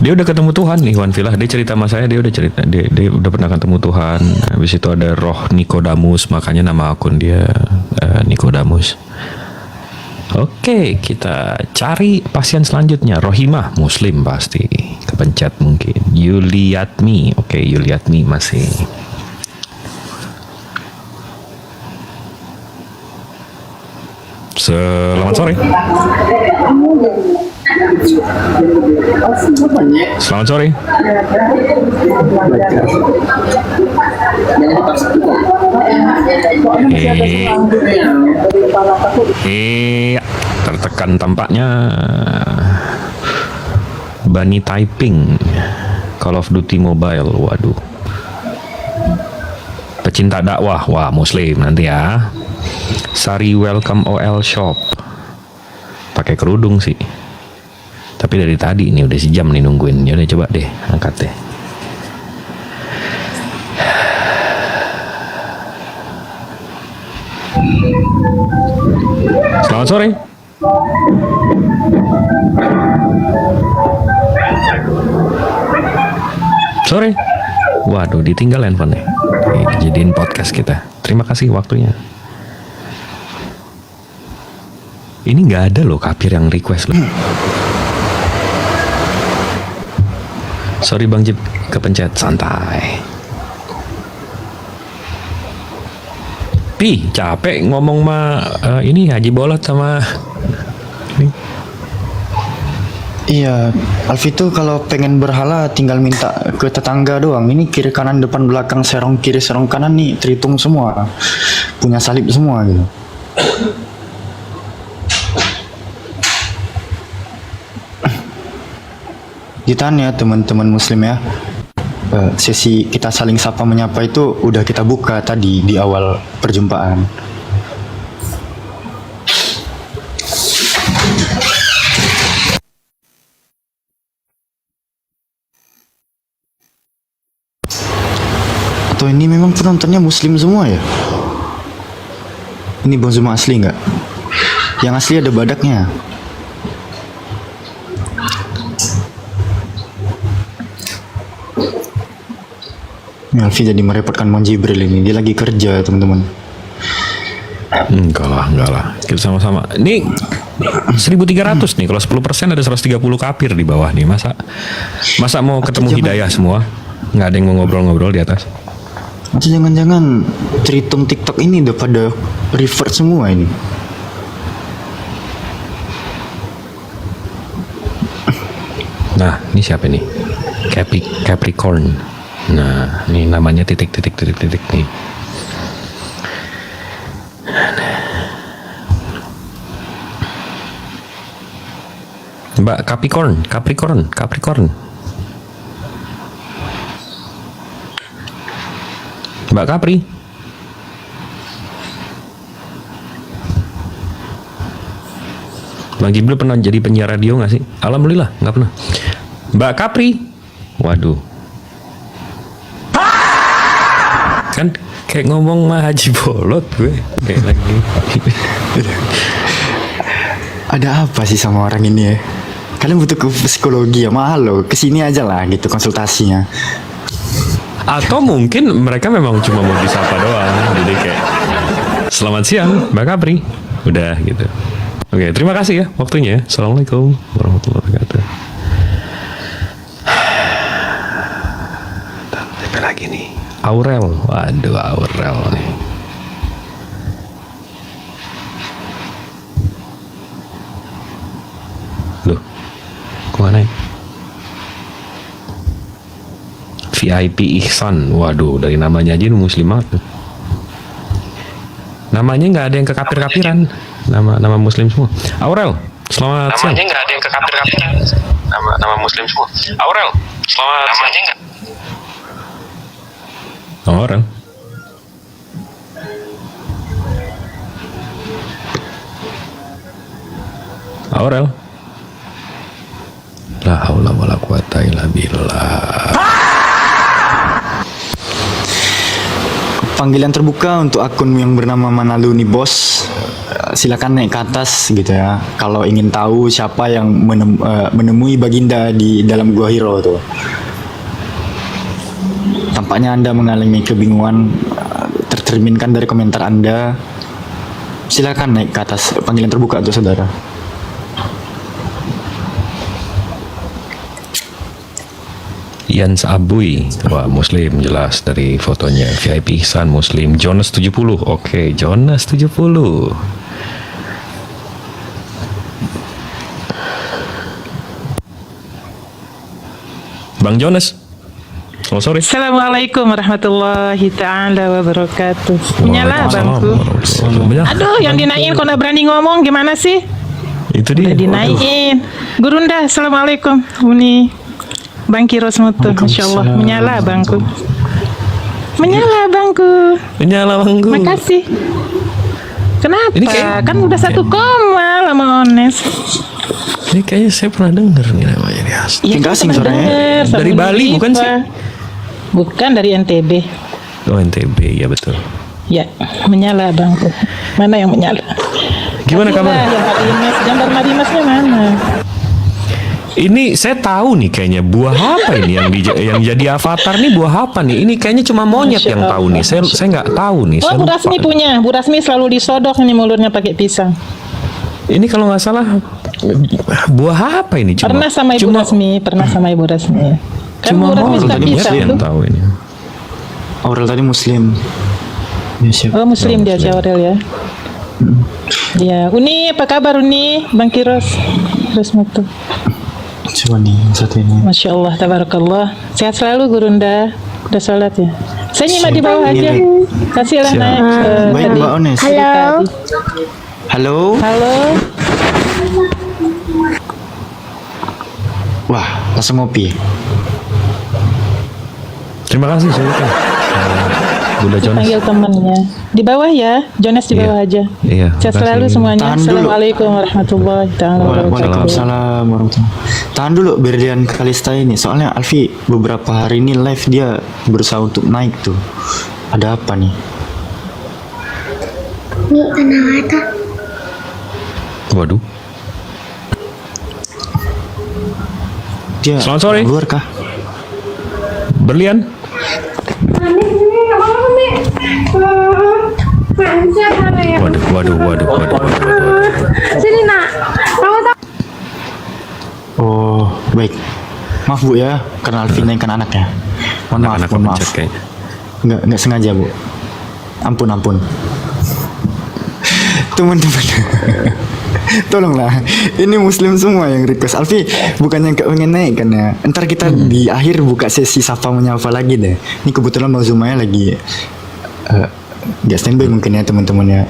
Dia udah ketemu Tuhan nih Wan Filah. Dia cerita sama saya, dia udah cerita dia udah pernah ketemu Tuhan. Habis itu ada roh Nikodemus, makanya nama akun dia Nikodemus. Oke, kita cari pasien selanjutnya. Rohimah, Muslim pasti. Kepencet mungkin. Yuliatmi. Oke, Yuliatmi masih. Selamat sore. Selamat sore. Tertekan tampaknya. Bani typing Call of Duty Mobile. Waduh. Pecinta dakwah. Wah, Muslim nanti ya. Sari Welcome OL Shop. Pakai kerudung sih. Tapi dari tadi ini udah sejam nih nungguin. Yaudah coba deh angkat deh. Selamat sore. Sore. Waduh, ditinggal handphonenya. Jadiin podcast kita. Terima kasih waktunya. Ini nggak ada loh kafir yang request loh. Sorry Bang Jib, kepencet, santai. Pi, capek ngomong sama ini Haji Bolot sama ini.
Iya, Alfi tuh kalau pengen berhala tinggal minta ke tetangga doang. Ini kiri kanan depan belakang serong kiri serong kanan nih terhitung semua. Punya salib semua gitu. Ditanya teman-teman muslim ya, sesi kita saling sapa menyapa itu udah kita buka tadi di awal perjumpaan. Atau ini memang penontonnya muslim semua ya? Ini Bang Zuma asli nggak? Yang asli ada badaknya. Alfi jadi merepotkan Bang Jibril ini. Dia lagi kerja, teman-teman.
Enggak lah. Kita sama-sama. Ini 1.300 nih. Kalau 10% ada 130 kafir di bawah nih. Masa mau ketemu hidayah semua? Nggak ada yang mau ngobrol-ngobrol di atas.
Atau jangan-jangan tritum TikTok ini udah pada revert semua ini.
Nah, ini siapa nih? Capricorn. Nah, ini namanya titik nih. Mbak Capricorn. Mbak Capri. Bang Jibril pernah jadi penyiar radio nggak sih? Alhamdulillah, nggak pernah. Mbak Capri. Waduh. Kan kayak ngomong mah Haji Bolot gue. Kayak lagi.
Ada apa sih sama orang ini ya? Kalian butuh ke psikologi ya? Mahal loh. Kesini aja lah gitu konsultasinya.
Atau mungkin mereka memang cuma mau disapa doang. Jadi kayak selamat siang Mbak Capri. Udah gitu. Oke, terima kasih ya waktunya. Assalamualaikum warahmatullahi wabarakatuh. Siapa lagi nih? Aurel. Waduh, Aurel nih. Loh, kemana ya? VIP Ihsan. Waduh, dari namanya aja muslimat. Namanya nggak ada yang kekapir-kapiran. Nama muslim semua. Aurel, selamat siang. Namanya nggak ada yang kekapir-kapiran. Nama muslim semua. Aurel, selamat siang. Namanya nggak. Aurel. Aurel. La haula wala quwata illa billah.
Panggilan terbuka untuk akun yang bernama Manaluni Bos. Silakan naik ke atas gitu ya. Kalau ingin tahu siapa yang menemui Baginda di dalam Gua Hiro tuh. Tampaknya Anda mengalami kebingungan tercerminkan dari komentar Anda. Silakan naik ke atas. Panggilan terbuka untuk saudara.
Ian Saabui, wah muslim jelas dari fotonya. VIP Ihsan muslim. Jonas 70. Oke, Jonas 70. Bang Jonas. Oh, sorry.
Assalamualaikum warahmatullahi ta'ala wabarakatuh. Menyala bangku. Aduh, yang dinaikin kok nggak berani ngomong, gimana sih?
Itu dia.
Udah dinaikin. Gurunda, assalamualaikum. Uni Bang Kiros Mutu, Masya Allah. Menyala bangku. Menyala bangku.
Menyala bangku.
Makasih. Kenapa?
Ini kayak-
Kan udah 1 koma lama Ones.
Ini kayaknya saya pernah dengar nih namanya di asli.
Iya,
Tinggal asing suaranya.
bener, sama
Dari Bali,
Uni
bukan
Rifa.
sih?
Bukan dari NTB.
Oh, NTB, ya betul.
Ya, menyala bangku. Mana yang menyala?
Gimana kabar?
Yang Madimas, gambar Madimasnya mana?
Ini saya tahu nih kayaknya buah apa ini yang jadi avatar nih, buah apa nih? Ini kayaknya cuma monyet
Masya
yang tahu nih. Saya nggak tahu nih.
Oh,
Saya
Bu
lupa.
Rasmi punya. Bu Rasmi selalu disodok ini mulutnya pakai pisang.
Ini kalau nggak salah buah apa ini?
Pernah sama Ibu Rasmi, pernah sama Ibu Rasmi. Kan
Cuma
Bu Rasmi suka
tadi
pisang
yang
tuh.
tahu ini.
Aurel tadi muslim. Ya, siap.
Oh, Muslim dia Aurel ya. Ya, Uni apa kabar Uni? Bang Kiros. Terus Mutu.
Coba nih yang satu ini.
Masya Allah, tabarakallah. Sehat selalu Gurunda. Udah sholat ya? Saya nyimak di bawah
Siap.
aja.
Iya,
Kasihlah
Siap.
naik.
Baik
tadi.
Mbak Ones.
Halo.
Halo.
Halo.
Wah, langsung ngopi.
Terima kasih saya kan. Bunda Jonas.
Panggil temannya. Di bawah ya. Jonas di
Iya.
bawah aja.
Iya.
Sehat
makasih.
selalu semuanya.
Tahan dulu.
Assalamualaikum warahmatullahi wabarakatuh.
Waalaikumsalam warahmatullahi. Tahan dulu Berlian Kalista ini. Soalnya Alfi beberapa hari ini live dia berusaha untuk naik tuh. Ada apa nih?
Waduh.
Dia
Selamat sore.
keluar kah?
Berlian. Waduh.
Sini nak. Kamu tahu?
Oh, baik. Maaf Bu ya, karena Alvin naikkan anaknya. Mohon maaf,
Anak-anak
mohon maaf.
kepencet kayaknya.
Nggak sengaja Bu. Ampun. Teman-teman. Tolonglah, ini muslim semua yang request. Alfi, bukannya nggak pengen naik kan ya? Ntar kita di akhir buka sesi sapa menyapa lagi deh. Ini kebetulan Bang Zumaya lagi nggak standby mungkin ya teman-teman ya.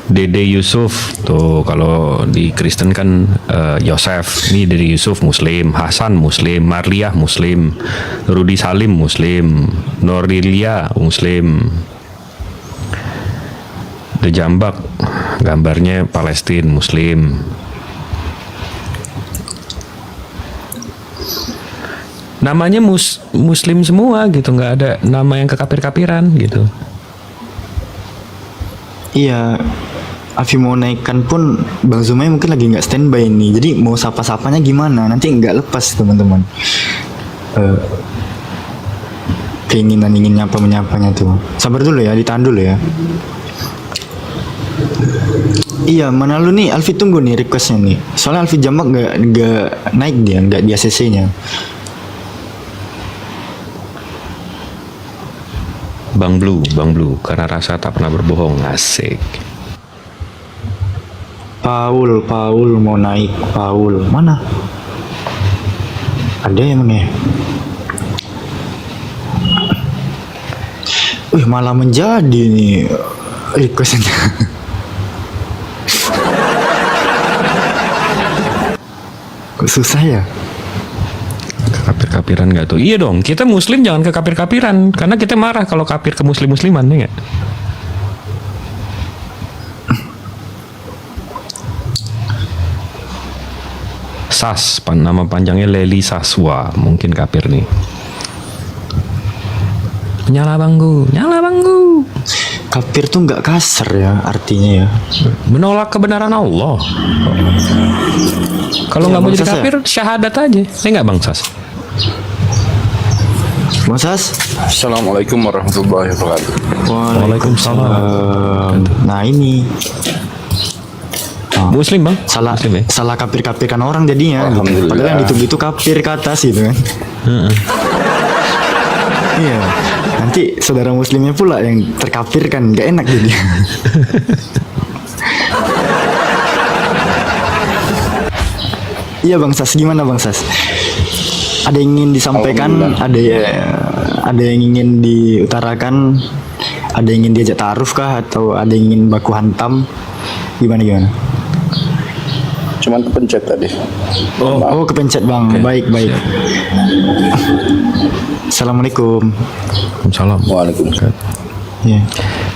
Dede Yusuf tuh, kalau di Kristen kan Yosef. Ini Dede Yusuf Muslim, Hasan Muslim, Marliah Muslim, Rudi Salim Muslim, Norilia Muslim. The Jambak gambarnya Palestina Muslim. Namanya Muslim semua gitu, nggak ada nama yang kekapir-kapiran gitu.
Iya, Afi mau naikkan pun Bang Zumaya mungkin lagi nggak standby nih. Jadi mau sapa-sapanya gimana? Nanti nggak lepas teman-teman. Keinginan ingin menyapanya tuh. Sabar dulu ya, ditahan dulu ya. Iya, mana lu nih? Alfi tunggu nih requestnya nih. Soalnya Alfi Jambak nggak naik dia, nggak di ACC-nya.
Bang Blue, karena rasa tak pernah berbohong, asik.
Paul mau naik. Paul mana? Ada emang ya? Malah menjadi nih requestnya. Kok susah ya?
Kekapir-kapiran gak tuh? Iya dong, kita muslim jangan kekapir-kapiran. Karena kita marah kalau kapir ke muslim-musliman, ya gak? Sas, nama panjangnya Leli Saswa. Mungkin kapir nih. Nyala bangku.
Kafir tuh nggak kasar ya artinya ya.
Menolak kebenaran Allah. Kalau nggak mau jadi kafir, syahadat aja. Saya nggak Bang Sas.
Bang Sas.
Assalamualaikum warahmatullahi wabarakatuh.
Waalaikumsalam.
Nah ini
Muslim Bang.
salah
Muslim, ya?
salah kafir-kafirkan orang jadinya.
Alhamdulillah.
Padahal yang dituduh itu kafir ke atas gitu kan. Iya. Nanti saudara muslimnya pula yang terkafirkan, nggak enak jadi. Iya Bang Sas, gimana Bang Sas? Ada yang ingin disampaikan, ada yang ingin diutarakan, ada yang ingin diajak taaruf kah, atau ada yang ingin baku hantam? Gimana?
Cuman kepencet tadi.
Oh kepencet Bang, baik. Assalamualaikum.
Waalaikumsalam.
Waalaikumsalam.
Ya.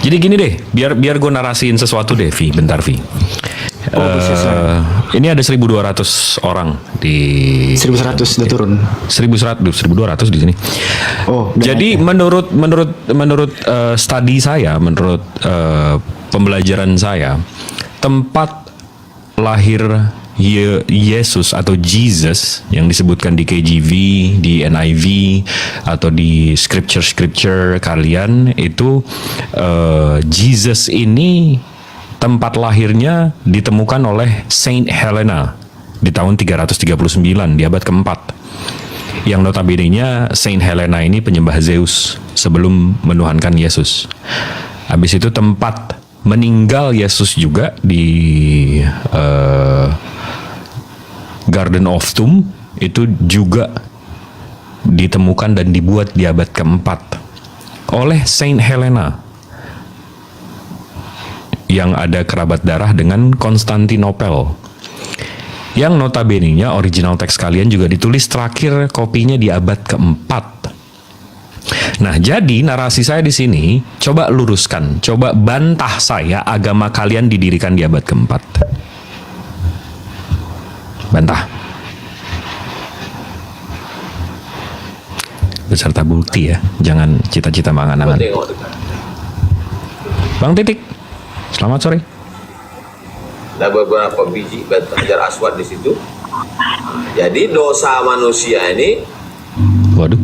Jadi gini deh, biar gue narasiin sesuatu deh, Vi. Bentar, Vi. Ini ada 1.200 orang di
1.100 udah turun.
1.200 di sini.
Oh.
Jadi menurut studi saya, menurut pembelajaran saya, tempat lahir Yesus atau Jesus yang disebutkan di KJV, di NIV atau di scripture kalian itu Jesus ini tempat lahirnya ditemukan oleh Saint Helena di tahun 339 di abad keempat. Yang notabene-nya Saint Helena ini penyembah Zeus sebelum menuhankan Yesus. Habis itu tempat meninggal Yesus juga di Garden of Tomb itu juga ditemukan dan dibuat di abad keempat oleh Saint Helena yang ada kerabat darah dengan Konstantinopel, yang notabene-nya original teks kalian juga ditulis terakhir kopinya di abad keempat. Nah, jadi narasi saya di sini coba luruskan, coba bantah saya agama kalian didirikan di abad keempat. Bantah. Beserta bukti ya, jangan cita-cita mangan-angan. Bang Titik, selamat sore.
Ada beberapa biji batu hajar aswad di situ. Jadi dosa manusia ini
Waduh.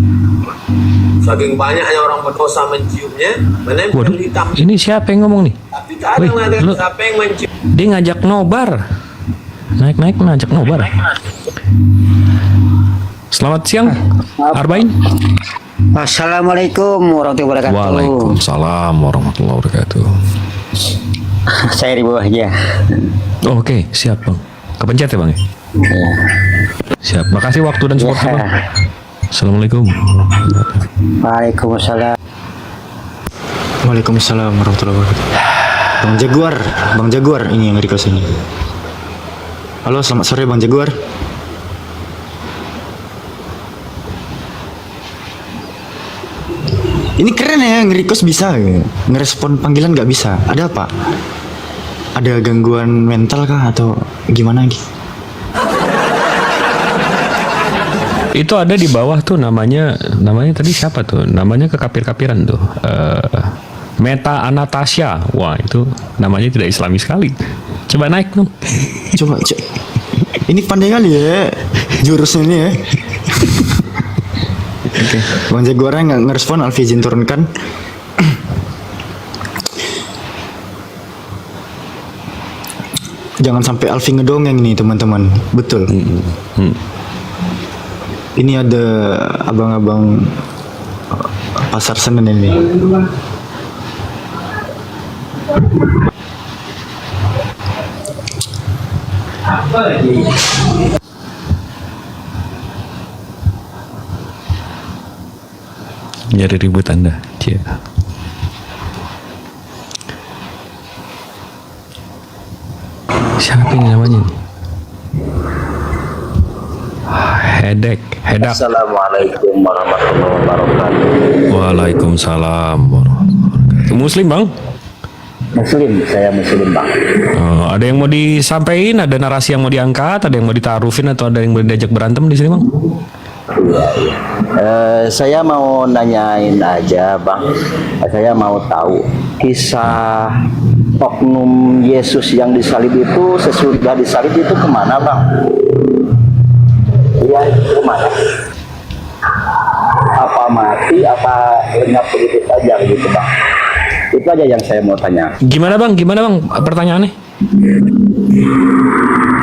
Saking banyaknya orang berdosa menciumnya, menempel
Waduh,
di tampuk.
ini siapa yang ngomong nih?
Tapi tak ada
Wih,
mengatakan
lu-
siapa yang mencium.
Dia ngajak nobar. Naik-naik ngajak nobar. Selamat siang, Arbain.
Assalamualaikum warahmatullahi wabarakatuh.
Waalaikumsalam warahmatullahi wabarakatuh.
Saya di bawah aja.
Oh, oke, siap bang. Kepencet ya bang? Siap. Makasih waktu dan supportnya bang. Assalamualaikum.
Waalaikumsalam.
Waalaikumsalam warahmatullahi wabarakatuh. Bang Jaguar ini yang request ini. Halo, selamat sore Bang Jaguar. Ini keren ya, nge-request bisa, ngerespon panggilan nggak bisa. Ada apa? Ada gangguan mental kah atau gimana gitu?
Itu ada di bawah tuh namanya tadi siapa tuh? Namanya kekapir-kapiran tuh. Meta Anastasia. Wah, itu namanya tidak islami sekali. Coba naik dong.
Coba cek. Ini pandai kali ya jurusnya ini ya. Oke, Bang Jaguar nggak ngerespon, Alfi izin turunkan. Jangan sampai Alfi ngedongeng nih teman-teman. Betul. Ini ada abang-abang pasar Senen ini.
Nyari ribut Anda. Cia. Siapa ini namanya? Hedak.
Assalamualaikum warahmatullahi wabarakatuh.
Waalaikumsalam warahmatullahi wabarakatuh. Muslim bang?
Muslim, saya Muslim bang.
Oh, ada yang mau disampaikan? Ada narasi yang mau diangkat? Ada yang mau ditarufin atau ada yang mau diajak berantem di sini bang?
Saya mau nanyain aja bang. Saya mau tahu kisah oknum Yesus yang disalib itu, sesudah disalib itu kemana bang? Iya, itu kemana? Apa mati, apa lenyap begitu saja gitu bang? Itu aja yang saya mau tanya.
Gimana bang? Pertanyaannya?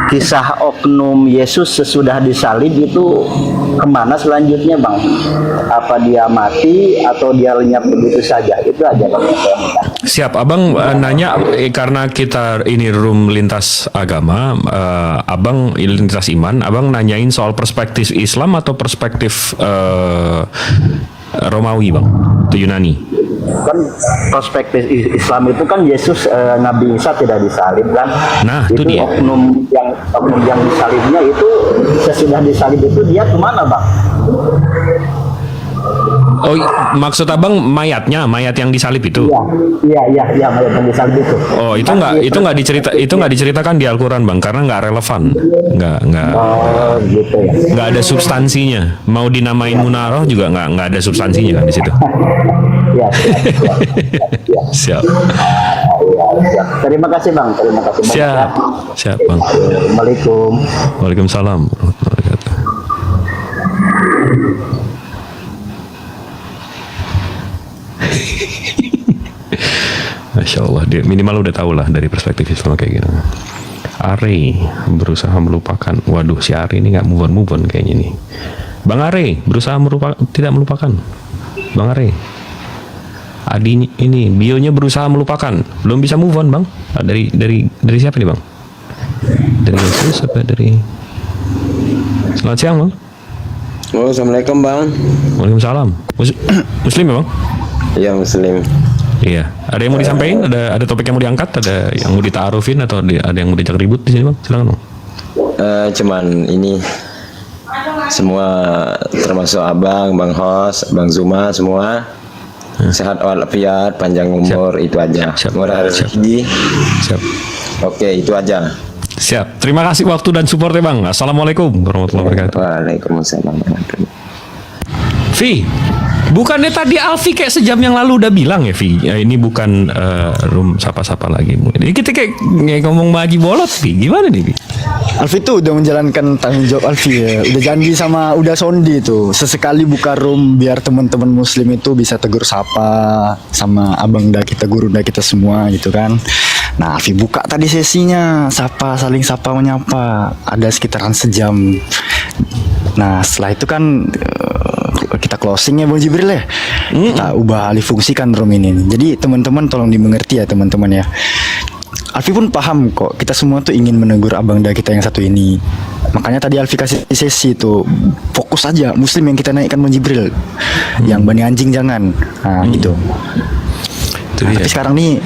Kisah oknum Yesus sesudah disalib itu kemana selanjutnya bang? Apa dia mati atau dia lenyap begitu saja? Itu aja bang yang saya mau tanya.
Siap, abang nanya karena kita ini room lintas agama, abang lintas iman, abang nanyain soal perspektif Islam atau perspektif Romawi bang, atau Yunani?
Kan perspektif Islam itu kan Yesus Nabi Isa tidak disalib kan?
Nah, itu
itu
dia.
oknum yang disalibnya itu sesudah disalib itu dia kemana bang?
Oh, maksud abang mayat yang disalib itu?
Iya, mayat yang disalib itu.
Oh, itu nggak diceritakan di Al-Quran bang, karena nggak relevan, nggak.
Oh gitu ya.
Nggak ada substansinya. Mau dinamain Munaroh juga nggak ada substansinya kan di situ.
Iya.
Siap.
Siap. Terima kasih bang. Terima kasih banyak.
Siap bang.
Assalamualaikum.
Waalaikumsalam warahmatullahi wabarakatuh. Masya Allah, dia minimal udah tahu lah dari perspektif Islam kayak gitu. Ari berusaha melupakan. Waduh, si Ari ini nggak move on kayaknya nih. Bang Ari berusaha tidak melupakan. Bang Ari, Adi ini bionya berusaha melupakan, belum bisa move on bang. Dari siapa nih bang? Dari Yesus apa dari? Selamat siang bang.
Oh, assalamualaikum bang.
Waalaikumsalam. Muslim ya bang?
Iya Muslim.
Iya. Ada yang mau disampaikan? Ada topik yang mau diangkat? Ada yang mau ditaarufin atau ada yang mau diajak ribut di sini bang? Silakan bang.
Cuman ini semua termasuk abang, bang Hos, bang Zuma semua sehat walafiat, panjang umur. Siap. Itu aja. Murah rezeki.
Siap.
Oke, itu aja.
Siap. Terima kasih waktu dan supportnya bang. Assalamualaikum warahmatullahi wabarakatuh.
Waalaikumsalam warahmatullahi wabarakatuh.
Vi, bukannya tadi Alfi kayak sejam yang lalu udah bilang ya Vi, ya, ini bukan room sapa-sapa lagi. Ini kita kayak ngomong Haji Bolot Vi, gimana nih Vi?
Alfi tuh udah menjalankan tanggung jawab Alfi ya. Udah janji sama udah sondi tuh. Sesekali buka room biar teman-teman muslim itu bisa tegur sapa sama abang dah kita, guru dah kita semua gitu kan. Nah, Alfi buka tadi sesinya, saling sapa menyapa. Ada sekitaran sejam. Nah, setelah itu kan kita closing ya Bang Jibril ya. Kita ubah alih fungsikan room ini. Jadi teman-teman tolong dimengerti ya teman-teman ya. Alfi pun paham kok, kita semua tuh ingin menegur abang dah kita yang satu ini. Makanya tadi Alfi kasih sesi tuh, fokus aja muslim yang kita naikkan Bang Jibril. Yang bani anjing jangan. Nah, gitu. Nah, tapi sekarang nih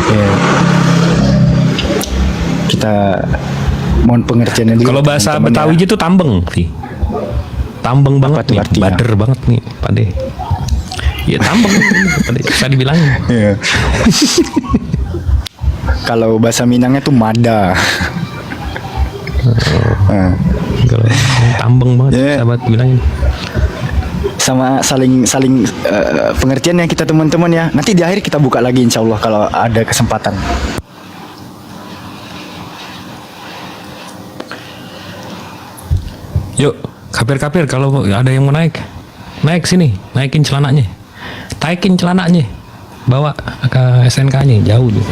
ya, kita mohon pengertiannya dulu.
Kalau bahasa Betawi itu tambeng, Vi. Tambeng banget nih, bader banget nih, Pade. Ya tambeng, Pade. Bisa dibilangin.
Iya. Kalau bahasa Minangnya tuh mada.
Kalau tambeng banget, sahabat bilangin.
Sama saling pengertian ya kita teman-teman ya. Nanti di akhir kita buka lagi insya Allah kalau ada kesempatan.
Yuk, kapir-kapir kalau ada yang mau naik sini, naikin celananya, bawa ke SNK-nya jauh nih.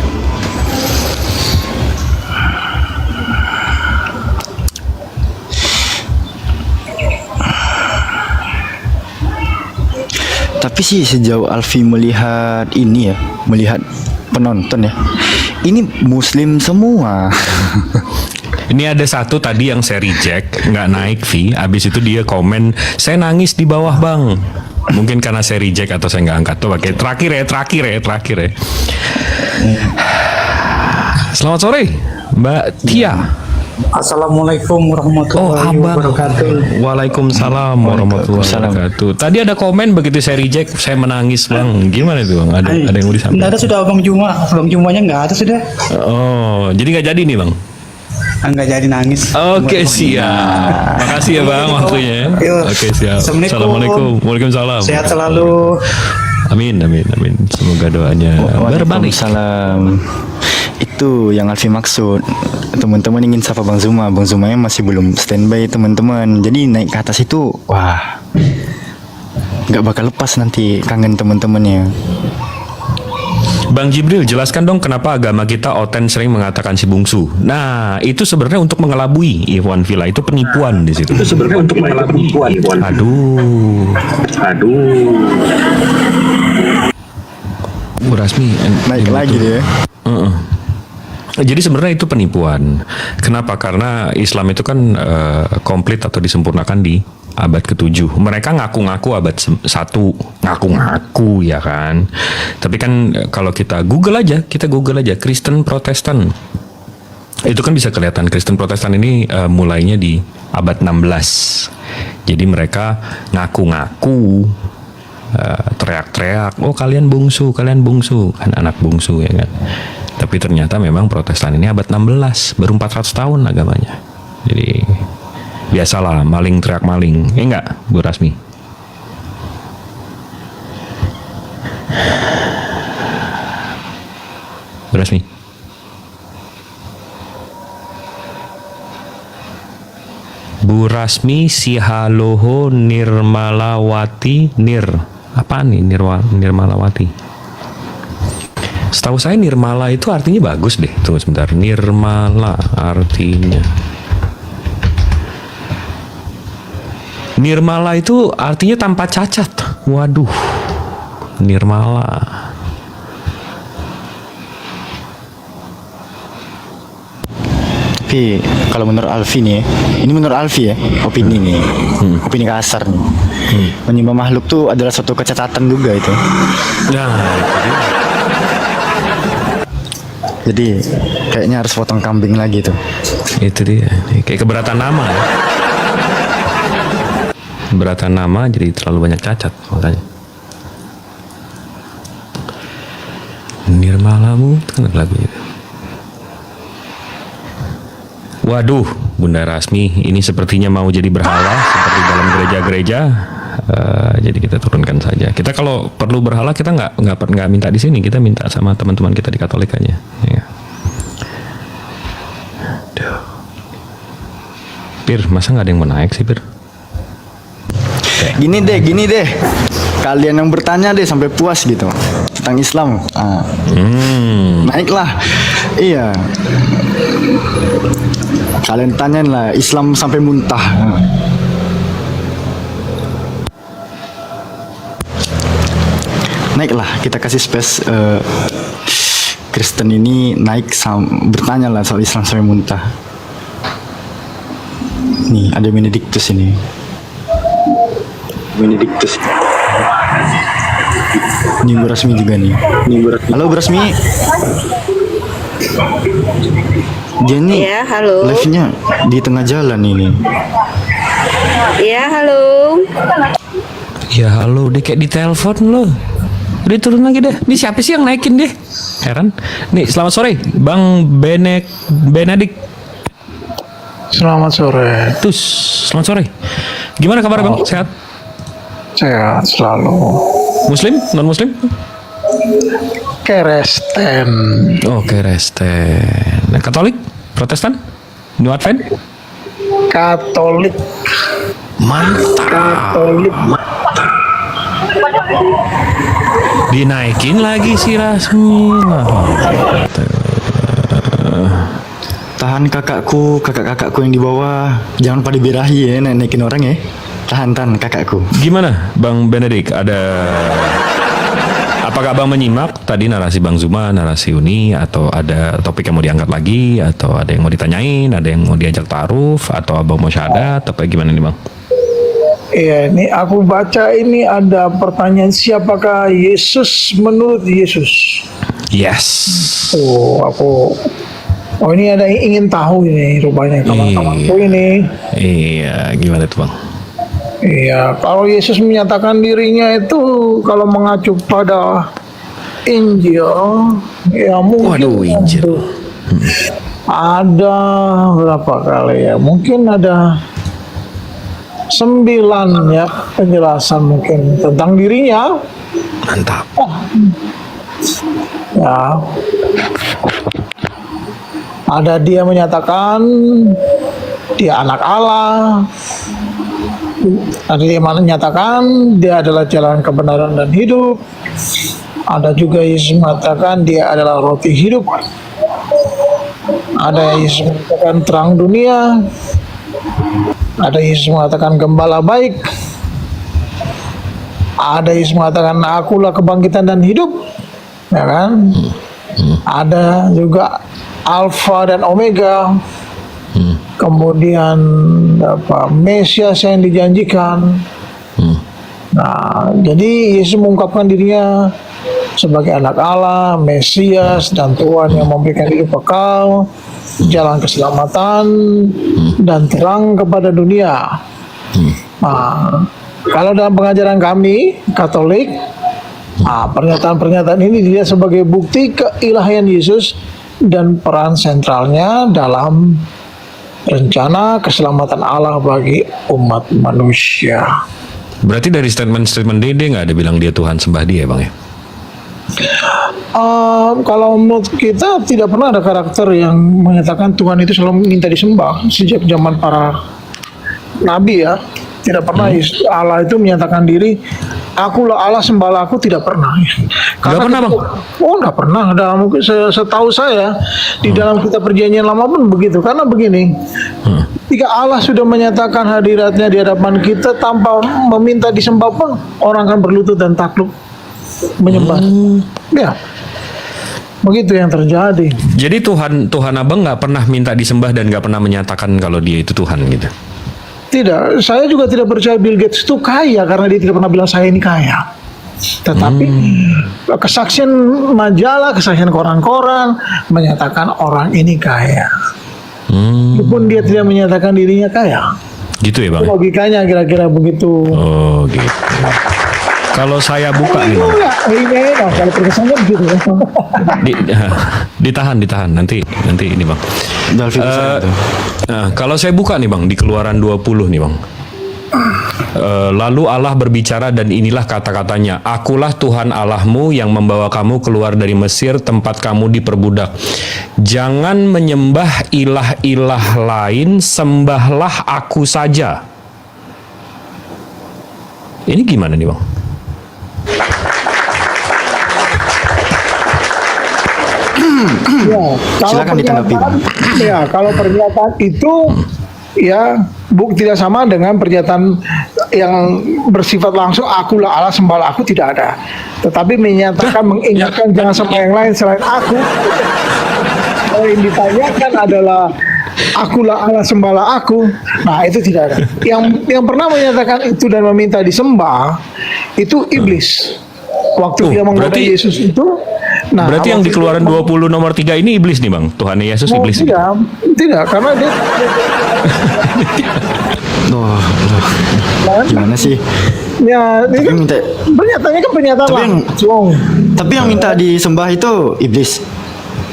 Tapi sih sejauh Alfi melihat ini ya, melihat penonton ya, ini muslim semua.
Ini ada satu tadi yang saya reject, nggak naik Vi. Abis itu dia komen, saya nangis di bawah bang. Mungkin karena saya reject atau saya nggak angkat. Tuh pakai terakhir ya. Selamat sore, Mbak Tia.
Assalamualaikum warahmatullahi wabarakatuh.
Waalaikumsalam warahmatullahi wabarakatuh. Tadi ada komen begitu saya reject, saya menangis bang. Gimana itu bang? Ada yang mau disampaikan?
Nggak ada sudah Bang Jumanya nggak ada sudah.
Oh, jadi nggak jadi nih bang?
Nggak jadi nangis.
Oke siap. Makasih ya bang waktunya. Oke siap. Assalamualaikum. Waalaikumsalam.
Sehat selalu.
Amin. Semoga doanya berbalik.
Waalaikumsalam. Itu yang Alfi maksud. Teman-teman ingin sapa Bang Zumanya masih belum standby teman-teman. Jadi naik ke atas itu, wah, nggak bakal lepas nanti kangen teman-temannya.
Bang Jibril, jelaskan dong kenapa agama kita Oten sering mengatakan si bungsu. Nah, itu sebenarnya untuk mengelabui Ikhwan Villa, itu penipuan di situ.
Itu sebenarnya untuk mengelabui Ikhwan.
Aduh. Bu Rasmi
naik lagi dia.
Jadi sebenarnya itu penipuan. Kenapa? Karena Islam itu kan komplit atau disempurnakan di abad ke-7. Mereka ngaku-ngaku abad 1, ngaku-ngaku ya kan. Tapi kan kalau kita Google aja Kristen Protestan. Itu kan bisa kelihatan Kristen Protestan ini mulainya di abad 16. Jadi mereka ngaku-ngaku, teriak-teriak, oh kalian bungsu, kan anak bungsu ya kan. Tapi ternyata memang Protestan ini abad 16, baru 400 tahun agamanya. Jadi biasalah maling teriak maling, enggak Bu Rasmi? Bu Rasmi? Bu Rasmi Sihaloho Nirmalawati apa nih Nirmalawati? Setahu saya Nirmala itu artinya bagus deh. Tunggu sebentar. Nirmala artinya. Nirmala itu artinya tanpa cacat. Waduh. Nirmala.
Tapi kalau menurut Alfi nih, ini menurut Alfi ya, opini nih, opini kasar nih. Menyembah makhluk tuh adalah suatu kecacatan juga itu.
Nah,
jadi kayaknya harus potong kambing lagi tuh.
Itu dia. Kayak keberatan nama ya. Keberatan nama jadi terlalu banyak cacat makanya. Nirmalamu itu kan lagu itu. Waduh, Bunda Rasmi, ini sepertinya mau jadi berhala seperti dalam gereja-gereja. Jadi kita turunkan saja. Kita kalau perlu berhala kita nggak minta di sini, kita minta sama teman-teman kita di Katolik aja. Ya. Aduh. Pir, masa nggak ada yang mau naik sih, Pir?
Gini deh. Kalian yang bertanya deh sampai puas gitu tentang Islam. Naiklah. Iya. Kalian tanyain lah Islam sampai muntah. Naiklah, kita kasih space Kristen ini naik bertanya lah soal Islam sampai muntah. Nih, ada Benedictus ini. Benedictus. Ini Bu Rasmi juga nih. Halo Bu Rasmi. Dia nih
Ya, halo.
live-nya di tengah jalan ini.
Ya, halo.
Ya halo, dia kayak di telepon loh. Udah turun lagi deh. Ini siapa sih yang naikin deh? Heran. Nih, selamat sore, Bang Benedik.
Selamat sore.
Selamat sore. Gimana kabar Bang? Sehat?
Sehat selalu.
Muslim? Non Muslim?
Kristen.
Oh, Kristen. Nah, Katolik? Protestan? New Advent?
Katolik.
Mantap.
Katolik.
Dinaikin lagi si Rasmi.
Tahan kakakku yang di bawah. Jangan pada birahi ya naikin orang ya. Tahan kakakku.
Gimana Bang Benedik? Apakah Bang menyimak tadi narasi Bang Zuma, narasi Uni, atau ada topik yang mau diangkat lagi, atau ada yang mau ditanyain, ada yang mau diajak ta'aruf, atau Abang mau syahadat, apa gimana nih Bang?
Iya, ini aku baca ini ada pertanyaan siapakah Yesus menurut Yesus.
Yes.
Oh ini ada yang ingin tahu ini rupanya kawan-kawanku ini.
Iya, gimana tuh Bang?
Iya, kalau Yesus menyatakan dirinya itu kalau mengacu pada Injil, ya mungkin
Injil.
Ada berapa kali ya? Mungkin ada 9 ya penjelasan mungkin tentang dirinya.
Mantap.
Ya. Ada dia menyatakan dia anak Allah. Ada dia menyatakan dia adalah jalan kebenaran dan hidup. Ada juga Yesus mengatakan dia adalah roti hidup. Ada Yesus mengatakan terang dunia. Ada Yesus mengatakan gembala baik. Ada Yesus mengatakan akulah kebangkitan dan hidup. Ya kan? Ada juga Alfa dan Omega. Kemudian Mesias yang dijanjikan. Nah, jadi Yesus mengungkapkan dirinya sebagai anak Allah, Mesias, dan Tuhan yang memberikan hidup kekal, jalan keselamatan, dan terang kepada dunia. Nah, kalau dalam pengajaran kami Katolik, pernyataan-pernyataan ini dilihat sebagai bukti keilahian Yesus dan peran sentralnya dalam rencana keselamatan Allah bagi umat manusia.
Berarti dari statement-statement dia nggak ada bilang dia Tuhan, sembah dia Bang ya?
Kalau menurut kita tidak pernah ada karakter yang menyatakan Tuhan itu selalu minta disembah sejak zaman para nabi ya. Tidak pernah Allah itu menyatakan diri akulah Allah, sembahlah aku, tidak pernah. Nggak pernah Bang? Nggak pernah. Dalam setahu saya di dalam kitab perjanjian lama pun begitu. Karena begini, jika Allah sudah menyatakan hadiratnya di hadapan kita tanpa meminta disembah pun, orang akan berlutut dan takluk menyembah. Ya, begitu yang terjadi.
Jadi Tuhan Abang nggak pernah minta disembah dan nggak pernah menyatakan kalau dia itu Tuhan gitu?
Tidak, saya juga tidak percaya Bill Gates itu kaya karena dia tidak pernah bilang saya ini kaya. Tetapi kesaksian majalah, kesaksian koran-koran menyatakan orang ini kaya. Meskipun dia tidak menyatakan dirinya kaya.
Gitu ya Bang?
Logikanya kira-kira begitu.
Oh gitu. Kalau saya buka nih Bang.
Kalau perkesannya begitu.
Ditahan nanti ini Bang. Kalau saya buka nih Bang di Keluaran 20 nih Bang. Lalu Allah berbicara dan inilah kata-katanya, akulah Tuhan Allahmu yang membawa kamu keluar dari Mesir tempat kamu diperbudak. Jangan menyembah ilah-ilah lain, sembahlah aku saja. Ini gimana nih Bang?
Ya,
Silakan ditanggapi, Bang.
Ya, kalau pernyataan itu ya tidak sama dengan pernyataan yang bersifat langsung akulah Allah sembahlah aku, tidak ada. Tetapi menyatakan mengingatkan jangan sembah yang lain selain aku. Kalau yang ditanyakan adalah akulah Allah sembahlah aku. Nah, itu tidak ada. Yang pernah menyatakan itu dan meminta disembah itu iblis. Waktu dia menggoda Yesus itu. Nah,
berarti yang di Keluaran 20 nomor 3 ini iblis nih Bang. Tuhan Yesus iblis.
Tidak, karena dia
Gimana sih?
ya ini kan
minta,
pernyataannya kan pernyataan langsung.
tapi yang minta disembah itu iblis.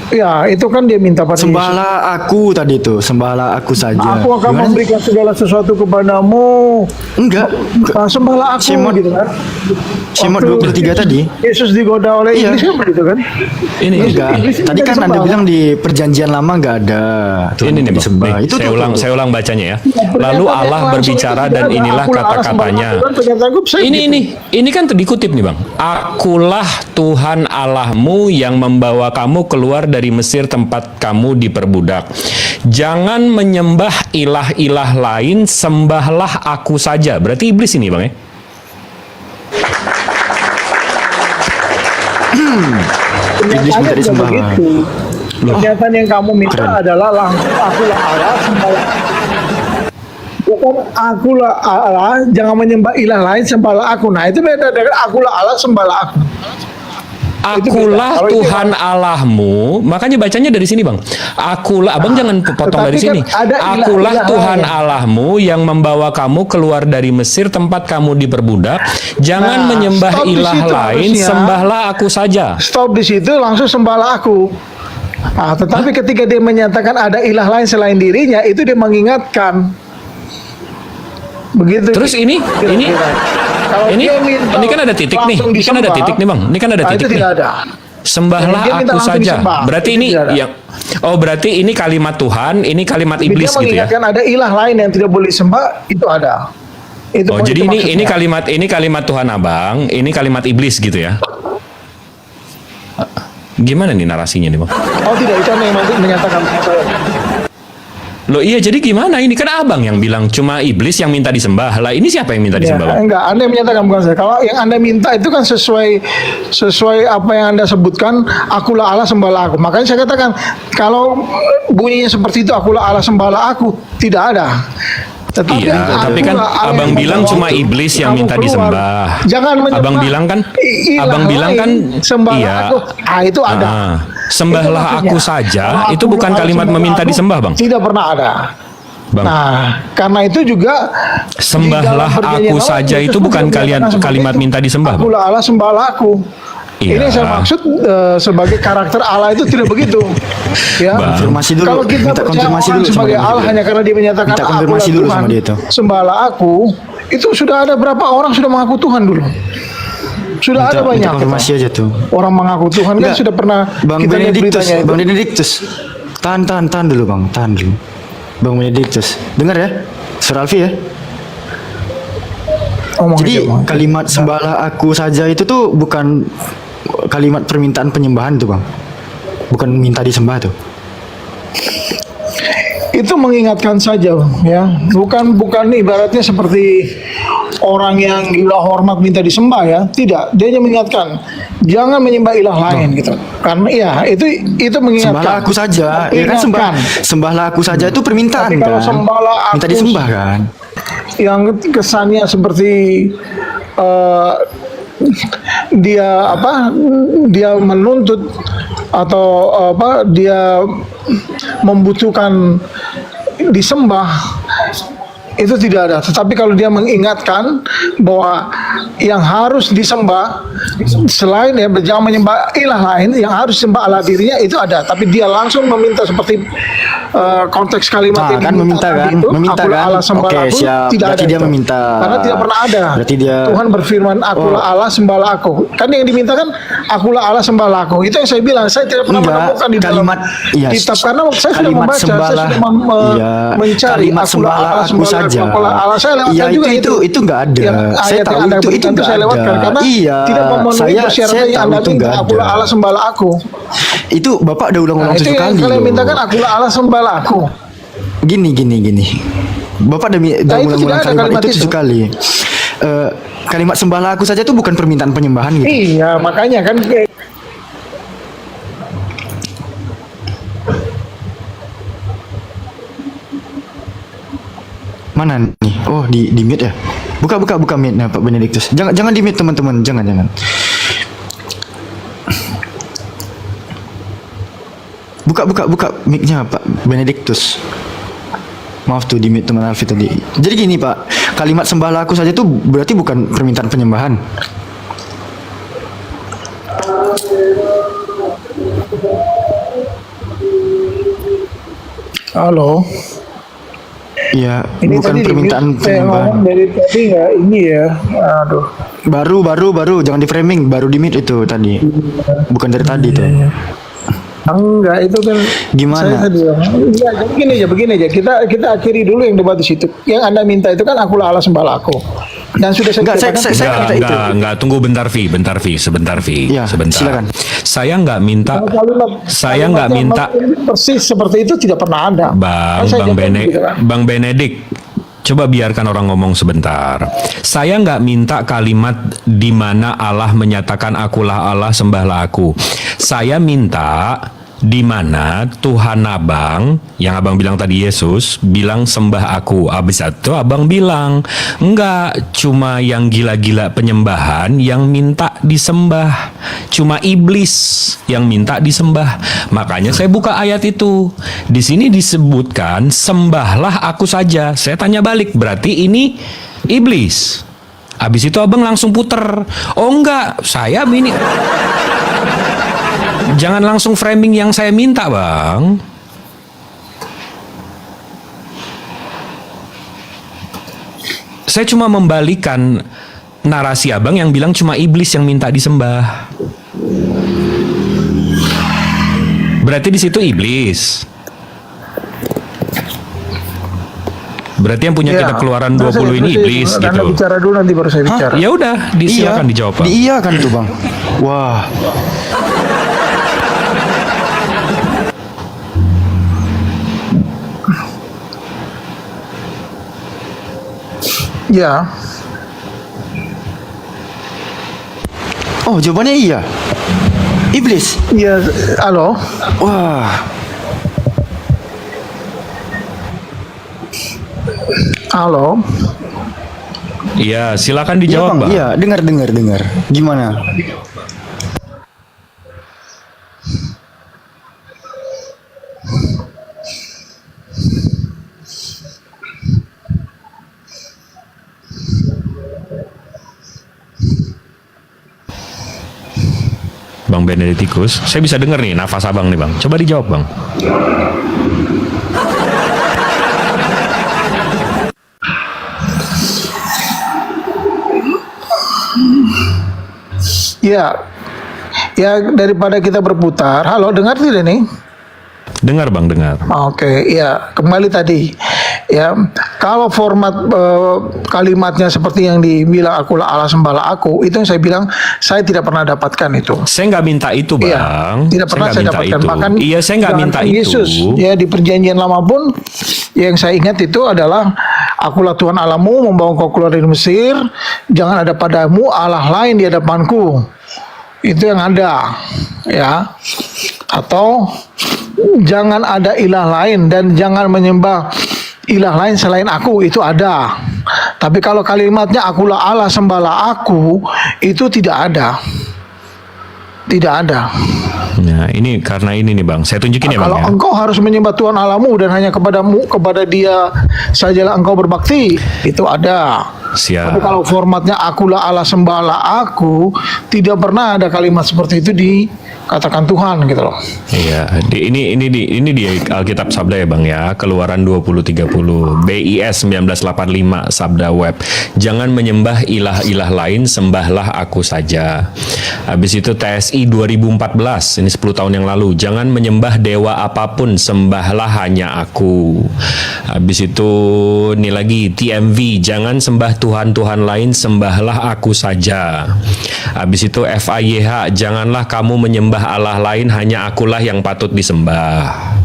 Ya, itu kan dia minta pada
Sembahlah aku tadi itu, sembahlah aku saja.
Aku akan
Gimana sih?
memberikan segala sesuatu kepadamu.
Enggak.
Nah, sembahlah aku gitu kan.
Shemot
Waktu
23 tadi.
Yesus digoda oleh iblis kan begitu kan?
Ini
enggak. Tadi kan Anda bilang di perjanjian lama enggak ada.
Ini nih Bang.
disembah.
Nih,
Itu
saya ulang bacanya ya. Lalu Allah berbicara dan inilah kata-katanya. Ini kan dikutip nih Bang. Akulah Tuhan Allahmu yang membawa kamu keluar dari Mesir tempat kamu diperbudak. Jangan menyembah ilah-ilah lain, sembahlah aku saja. Berarti iblis ini Bang ya?
Iblis minta disembah.
Pernyataan yang kamu minta adalah langsung akulah Allah sembahlah. Bukan akulah Allah, jangan menyembah ilah lain, sembahlah aku. Nah, itu beda dengan akulah Allah, sembahlah aku.
Akulah Tuhan Allahmu, makanya bacanya dari sini Bang. Akulah, Abang jangan potong dari sini. Akulah Tuhan Allahmu yang membawa kamu keluar dari Mesir tempat kamu diperbudak. Jangan menyembah ilah lain, sembahlah aku saja.
Stop di situ, langsung sembahlah aku. Nah, tetapi ketika dia menyatakan ada ilah lain selain dirinya, itu dia mengingatkan. Begitu.
Terus ini kan ada titik nih. Ini kan ada titik nih Bang. Ini kan ada titik nih. Sembahlah aku saja. Berarti ini yang berarti ini kalimat Tuhan, ini kalimat iblis gitu ya.
Mengingatkan ada ilah lain yang tidak boleh sembah, itu ada. Itu
jadi ini kalimat Tuhan Abang, ini kalimat iblis gitu ya. Gimana nih narasinya nih Bang?
Oh tidak, itu yang menyatakan saya.
Loh iya, jadi gimana? Ini kan Abang yang bilang cuma iblis yang minta disembah. Lah ini siapa yang minta disembah? Bang?
Enggak, Anda yang menyatakan bukan saya. Kalau yang Anda minta itu kan sesuai apa yang Anda sebutkan, akulah Allah sembahlah aku. Makanya saya katakan kalau bunyinya seperti itu, akulah Allah sembahlah aku, tidak ada.
Tapi kan Abang bilang cuma iblis yang minta disembah.
Jangan menyembah.
Abang bilang kan
sembahlah aku. Itu ada.
Sembahlah aku saja, itu bukan kalimat meminta disembah Bang.
Tidak pernah ada.
Bang.
Nah, karena itu juga
sembahlah aku saja itu bukan kalimat minta disembah.
Akulah Allah sembahlah aku. Ini yang saya maksud sebagai karakter Allah itu tidak begitu. Ya.
Konfirmasi dulu.
Kalau kita
minta konfirmasi dulu
sebagai Allah hanya karena dia menyatakan
konfirmasi dulu sama dia itu.
Sembahlah aku, itu sudah ada berapa orang sudah mengaku Tuhan dulu. Sudah ada banyak.
Konfirmasi aja tuh.
Orang mengaku Tuhan kan sudah pernah kita lihat beritanya itu.
Bang Benedictus. Tahan dulu Bang, tahan dulu. Bang Benedictus. Dengar ya? Surah Alfi ya? Jadi kalimat sembahlah aku saja itu tuh bukan kalimat permintaan penyembahan tuh Bang. Bukan minta disembah tuh.
Itu mengingatkan saja ya. Bukan ibaratnya seperti orang yang gila hormat minta disembah ya. Tidak, dia hanya mengingatkan jangan menyembah ilah lain gitu. Karena ya itu mengingatkan.
Sembahlah aku saja. Ya kan sembahlah aku saja itu permintaan. Tapi kalau
sembahlah aku
minta disembah kan.
Yang kesannya seperti dia menuntut atau dia membutuhkan disembah, itu tidak ada. Tetapi kalau dia mengingatkan bahwa yang harus disembah selain jangan menyembah ilah lain, yang harus disembah Allah dirinya, itu ada. Tapi dia langsung meminta seperti konteks kalimat yang
kan meminta
tadi
kan,
itu,
meminta
akulah
kan.
Allah sembahlah
Oke,
aku,
siap.
tidak
Berarti
ada
dia
itu.
meminta.
Karena tidak pernah ada.
Berarti dia
Tuhan berfirman, akulah Allah sembahlah aku. Kan yang diminta kan akulah Allah sembahlah aku. Itu yang saya bilang, saya tidak pernah
Enggak,
menemukan di dalam
kalimat iya,
kitab karena saya sudah
kalimat
membaca, saya
sembahlah,
sudah
iya,
mencari
kalimat
akulah
sembahlah
Allah
aku
sembahlah
saja.
akulah Allah. Saya lewatkan
Iya,
juga
itu enggak ada.
Yang
Saya
ayat
tahu
yang Anda
itu
berikan
enggak
saya lewatkan
ada.
karena
Iya,
tidak memenuhi
saya
persyaratan yang
tahu
Anda
itu
minta
enggak
akulah
ada.
Allah sembahlah aku.
Itu Bapak udah ulang-ulang
Nah, itu
7
yang
kali.
kalian
loh.
mintakan akulah Allah sembahlah aku.
Gini. Bapak udah
Nah, itu tidak
ulang-ulang
ada
kalimat
kalimat
itu
itu.
7 kali. Kalimat sembahlah aku saja itu bukan permintaan penyembahan gitu.
Iya, makanya kan
Mana nih? Oh, di mute ya. Buka mute nah Pak Benediktus. Jangan di mute teman-teman, jangan. Buka mic-nya Pak Benediktus. Maaf tuh di mute teman Alfi tadi. Jadi gini Pak, kalimat sembahlah aku saja itu berarti bukan permintaan penyembahan.
halo.
Iya,
Ini
bukan
tadi
permintaan
di mute, saya
penyembahan.
ngomong dari tadi nggak ini ya. Aduh.
Baru jangan di framing, baru di mute itu tadi. Bukan dari tadi tuh.
Enggak, itu kan
Gimana?
saya tadi ya, begini aja. Kita akhiri dulu yang debat di situ. Yang Anda minta itu kan akulah Allah sembahlah aku. Dan sudah saya
Enggak,
katakan
Enggak, tunggu bentar sebentar Vi.
Iya,
Sebentar.
silakan.
Saya nggak minta
persis seperti itu tidak pernah ada.
Bang Benedik, coba biarkan orang ngomong sebentar. Saya nggak minta kalimat di mana Allah menyatakan akulah Allah sembahlah aku. Saya minta di mana Tuhan abang, yang abang bilang tadi Yesus, bilang sembah aku. Habis itu abang bilang, enggak, cuma yang gila-gila penyembahan yang minta disembah. Cuma iblis yang minta disembah. Makanya saya buka ayat itu. Di sini disebutkan, sembahlah aku saja. Saya tanya balik, berarti ini iblis. Habis itu abang langsung puter. Oh enggak, saya ini... Jangan langsung framing yang saya minta, Bang. Saya cuma membalikan narasi abang yang bilang cuma iblis yang minta disembah. Berarti di situ iblis. Berarti yang punya kitab Keluaran 20 ini iblis gitu.
Anda bicara dulu nanti baru saya bicara.
Ya udah, silakan dijawab, Bang.
Iya kan tuh, Bang. Wah.
Ya.
Oh, jawabannya iya. Iblis.
Iya, halo.
Wah.
Halo.
Iya, silakan dijawab, Bang.
Iya, dengar. Gimana?
Bang Benediktus, saya bisa dengar nih nafas abang nih, Bang. Coba dijawab, Bang.
Ya daripada kita berputar. Halo, dengar tidak nih?
Dengar, Bang, dengar.
Oke, ya kembali tadi. Ya, kalau format kalimatnya seperti yang dibilang akulah Allah sembahlah aku, itu yang saya bilang saya tidak pernah dapatkan itu.
Saya nggak minta itu, Bang.
Iya, tidak pernah saya dapatkan. Bahkan
iya, saya nggak minta
Yesus,
itu.
ya di perjanjian lama pun yang saya ingat itu adalah akulah Tuhan Allahmu membawa kau keluar dari Mesir, jangan ada padamu Allah lain di hadapanku. Itu yang ada, ya. Atau jangan ada ilah lain dan jangan menyembah ilah lain selain aku, itu ada. Tapi kalau kalimatnya akulah Allah sembahlah aku, itu tidak ada. Tidak ada.
Nah, ini karena ini nih, Bang. Saya tunjukin ya, Bang.
Kalau
Ya.
engkau harus menyembah Tuhan Allahmu dan hanya kepada Dia sajalah engkau berbakti, itu ada.
Siap.
Tapi kalau formatnya akulah Allah sembahlah aku, tidak pernah ada kalimat seperti itu di katakan Tuhan gitu loh.
Iya, ini di Alkitab Sabda ya Bang ya, Keluaran 20:30, BIS 1985 Sabda Web. Jangan menyembah ilah-ilah lain, sembahlah aku saja. Habis itu TSI 2014, ini 10 tahun yang lalu, jangan menyembah dewa apapun, sembahlah hanya aku. Habis itu ini lagi TMV, jangan sembah Tuhan-Tuhan lain, sembahlah aku saja. Habis itu FAYH, janganlah kamu menyembah Allah lain, hanya akulah yang patut disembah.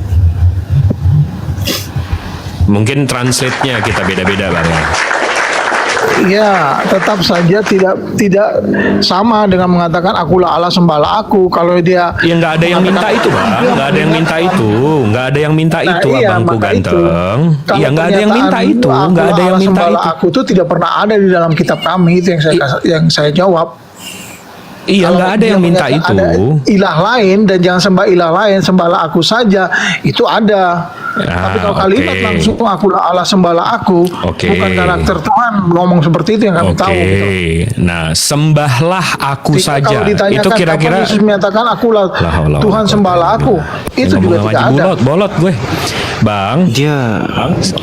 Mungkin translate-nya kita beda-beda Bang ya.
Ya, tetap saja tidak sama dengan mengatakan akulah Allah sembahlah aku. Kalau dia
nggak ada yang minta itu Bang, nggak ada yang minta itu, nggak ada yang minta itu abangku ganteng. Iya nggak ada yang minta itu, nggak ada yang minta itu.
Aku itu tidak pernah ada di dalam kitab kami, itu yang saya jawab.
Iya nggak ada yang minta itu.
Ada ilah lain dan jangan sembah ilah lain, sembahlah aku saja, itu ada. Tapi kalau kalimat langsung akulah Allah sembahlah aku, bukan karakter Tuhan ngomong seperti itu yang kami tahu. Gitu.
Nah, sembahlah aku saja.
Kalau ditanyakan
Itu kira-kira
Yesus menyatakan akulah Tuhan sembahlah aku, itu juga tidak ada.
Bolot gue. Bang,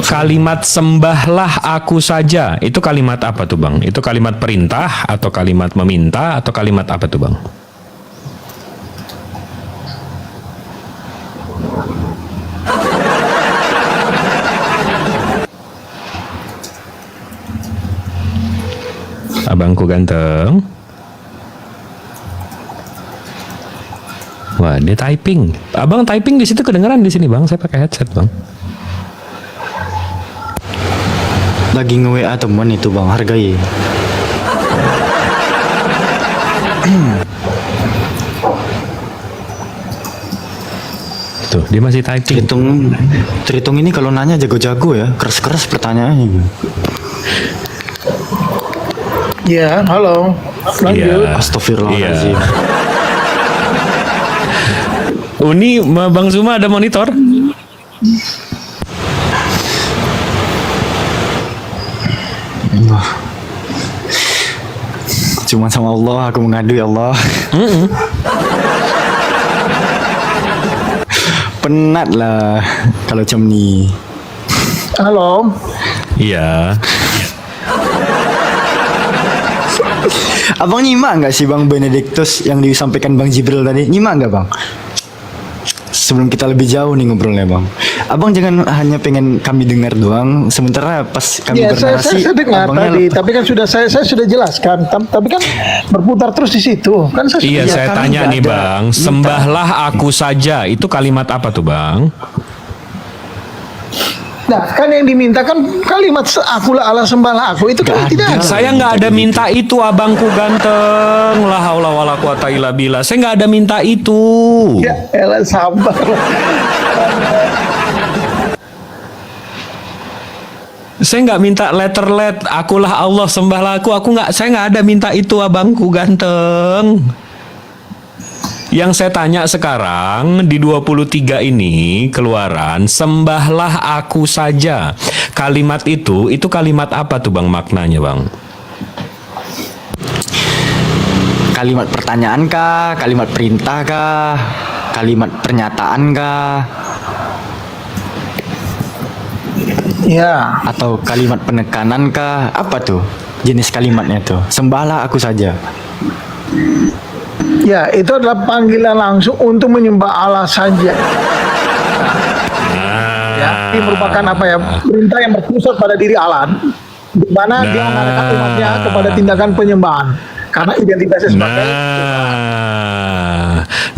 kalimat sembahlah aku saja, itu kalimat apa tuh Bang? Itu kalimat perintah atau kalimat meminta atau kalimat apa tuh Bang? Abangku ganteng. Wah, dia typing. Abang typing di situ kedengeran di sini, Bang. Saya pakai headset, Bang.
Lagi nge-WA teman itu, Bang. Hargai.
Tuh, dia masih typing.
Tritung ini kalau nanya jago-jago ya. Keras-keras pertanyaannya.
Ya, halo. Lanjut.
Astagfirullahaladzim.
Uni, Bang Zuma ada monitor?
Cuma sama Allah aku mengadu ya Allah. Penat lah kalau macam ni.
Halo.
Iya.
Abang nyimak nggak sih Bang Benedictus yang disampaikan Bang Jibril tadi? Nyimak nggak Bang? Sebelum kita lebih jauh nih ngobrolnya Bang, Abang jangan hanya pengen kami dengar doang, sementara pas kami bernarasi
saya dengar tadi, tapi kan saya sudah jelaskan, tapi kan berputar terus di situ kan.
Saya tanya nih Bang, sembahlah aku saja, itu kalimat apa tuh Bang?
Nah, kan yang dimintakan kalimat akulah Allah sembahlah aku, itu kan tidak ada.
Saya nggak ada minta itu, abangku ganteng. La haula wala quwata illa billah. Saya nggak ada minta itu.
Ya elah, sabar.
Saya nggak minta letterlet, akulah Allah sembahlah aku. Saya nggak ada minta itu, abangku ganteng. Yang saya tanya sekarang di 23 ini Keluaran, sembahlah aku saja. Kalimat itu kalimat apa tuh Bang maknanya Bang?
Kalimat pertanyaan kah? Kalimat perintah kah? Kalimat pernyataan kah?
Ya.
Atau kalimat penekanan kah? Apa tuh jenis kalimatnya tuh? Sembahlah aku saja.
Ya, itu adalah panggilan langsung untuk menyembah Allah saja. Ya, ini merupakan apa ya? Perintah yang berpusat pada diri Allah, di mana dia mengarahkan umatnya kepada tindakan penyembahan karena identitasnya sebagai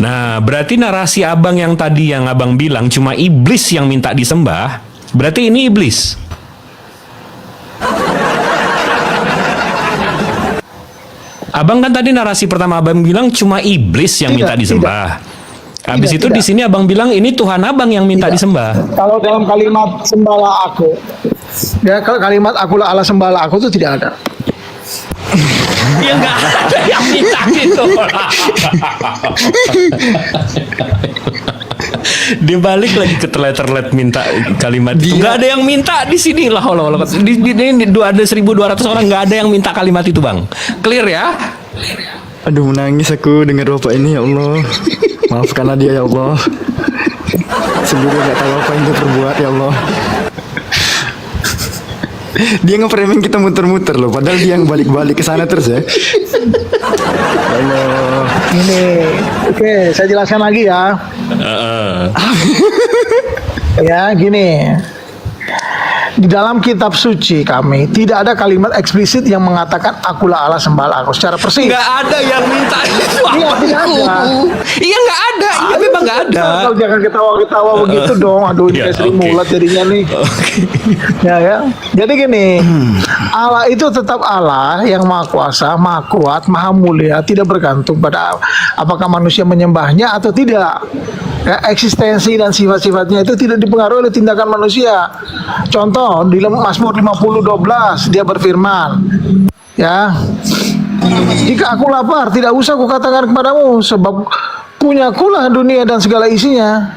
Nah, berarti narasi abang yang tadi yang abang bilang cuma iblis yang minta disembah, berarti ini iblis. Abang kan tadi narasi pertama abang bilang cuma iblis yang minta disembah. Habis itu di sini abang bilang ini Tuhan abang yang minta disembah.
Kalau dalam kalimat sembahlah aku, ya kalau kalimat akulah Allah sembahlah aku itu tidak ada.
Ya nggak ada yang minta gitu. Dibalik lagi ke terlet minta kalimat itu. Nggak ada yang minta di sini lah. Ini ada 1.200 orang nggak ada yang minta kalimat itu Bang. Clear ya?
Aduh menangis aku dengar bapak ini ya Allah. Maafkanlah dia ya Allah. Sendiri nggak tahu apa yang dia perbuat ya Allah. Dia nge-framing kita muter-muter loh, padahal dia yang balik-balik ke sana terus ya. Allah.
Ini, oke, saya jelaskan lagi ya. Ya, gini. Di dalam kitab suci kami tidak ada kalimat eksplisit yang mengatakan akulah Allah sembahlah aku secara persis.
Nggak ada yang minta itu
Iya,
apa
tidak ada.
Iya nggak ada. Iya memang nggak ada.
Kalau jangan ketawa-ketawa begitu dong. Aduh, ini
Ya,
kayak sering
oke.
mulat jadinya nih. Ya. Jadi gini, Allah itu tetap Allah yang maha kuasa, maha kuat, maha mulia, tidak bergantung pada apakah manusia menyembahnya atau tidak. Ya, eksistensi dan sifat-sifatnya itu tidak dipengaruhi oleh tindakan manusia. Contoh di Mazmur 50:12 dia berfirman, ya, jika aku lapar tidak usah kukatakan kepadamu sebab punyakulah dunia dan segala isinya.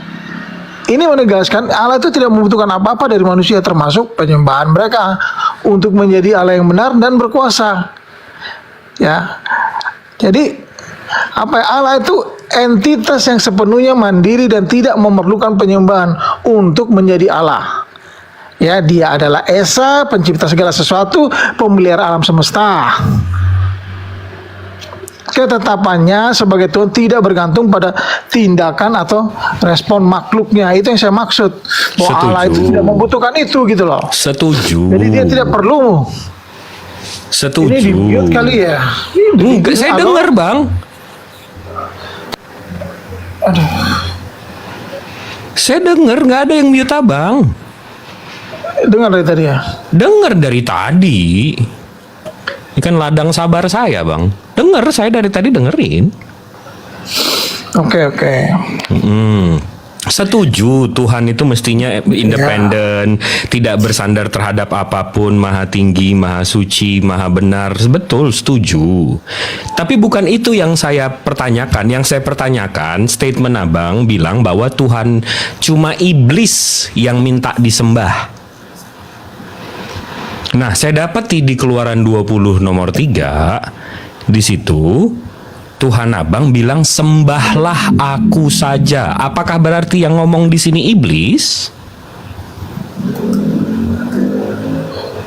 Ini menegaskan Allah itu tidak membutuhkan apa-apa dari manusia termasuk penyembahan mereka untuk menjadi Allah yang benar dan berkuasa. Ya. Jadi apa ya, Allah itu entitas yang sepenuhnya mandiri dan tidak memerlukan penyembahan untuk menjadi Allah. Ya, dia adalah Esa, pencipta segala sesuatu, pemelihara alam semesta. Ketetapannya sebagai Tuhan tidak bergantung pada tindakan atau respon makhluknya. Itu yang saya maksud. Bahwa
Setuju.
Allah itu tidak membutuhkan itu gitu loh.
Setuju.
Jadi dia tidak perlu.
Setuju.
Ini di-mute kali ya.
Enggak, saya dengar bang.
Aduh.
Saya dengar nggak ada yang mute abang.
Dengar dari tadi ya.
Dengar dari tadi. Ini kan ladang sabar saya bang. Dengar, saya dari tadi dengerin.
Oke.
Setuju, Tuhan itu mestinya independen, tidak bersandar terhadap apapun, maha tinggi, maha suci, maha benar. Betul, setuju. Tapi bukan itu yang saya pertanyakan. Yang saya pertanyakan, statement abang bilang bahwa Tuhan cuma iblis yang minta disembah. Nah, saya dapati di Keluaran 20 nomor 3, di situ Tuhan abang bilang sembahlah aku saja. Apakah berarti yang ngomong di sini iblis?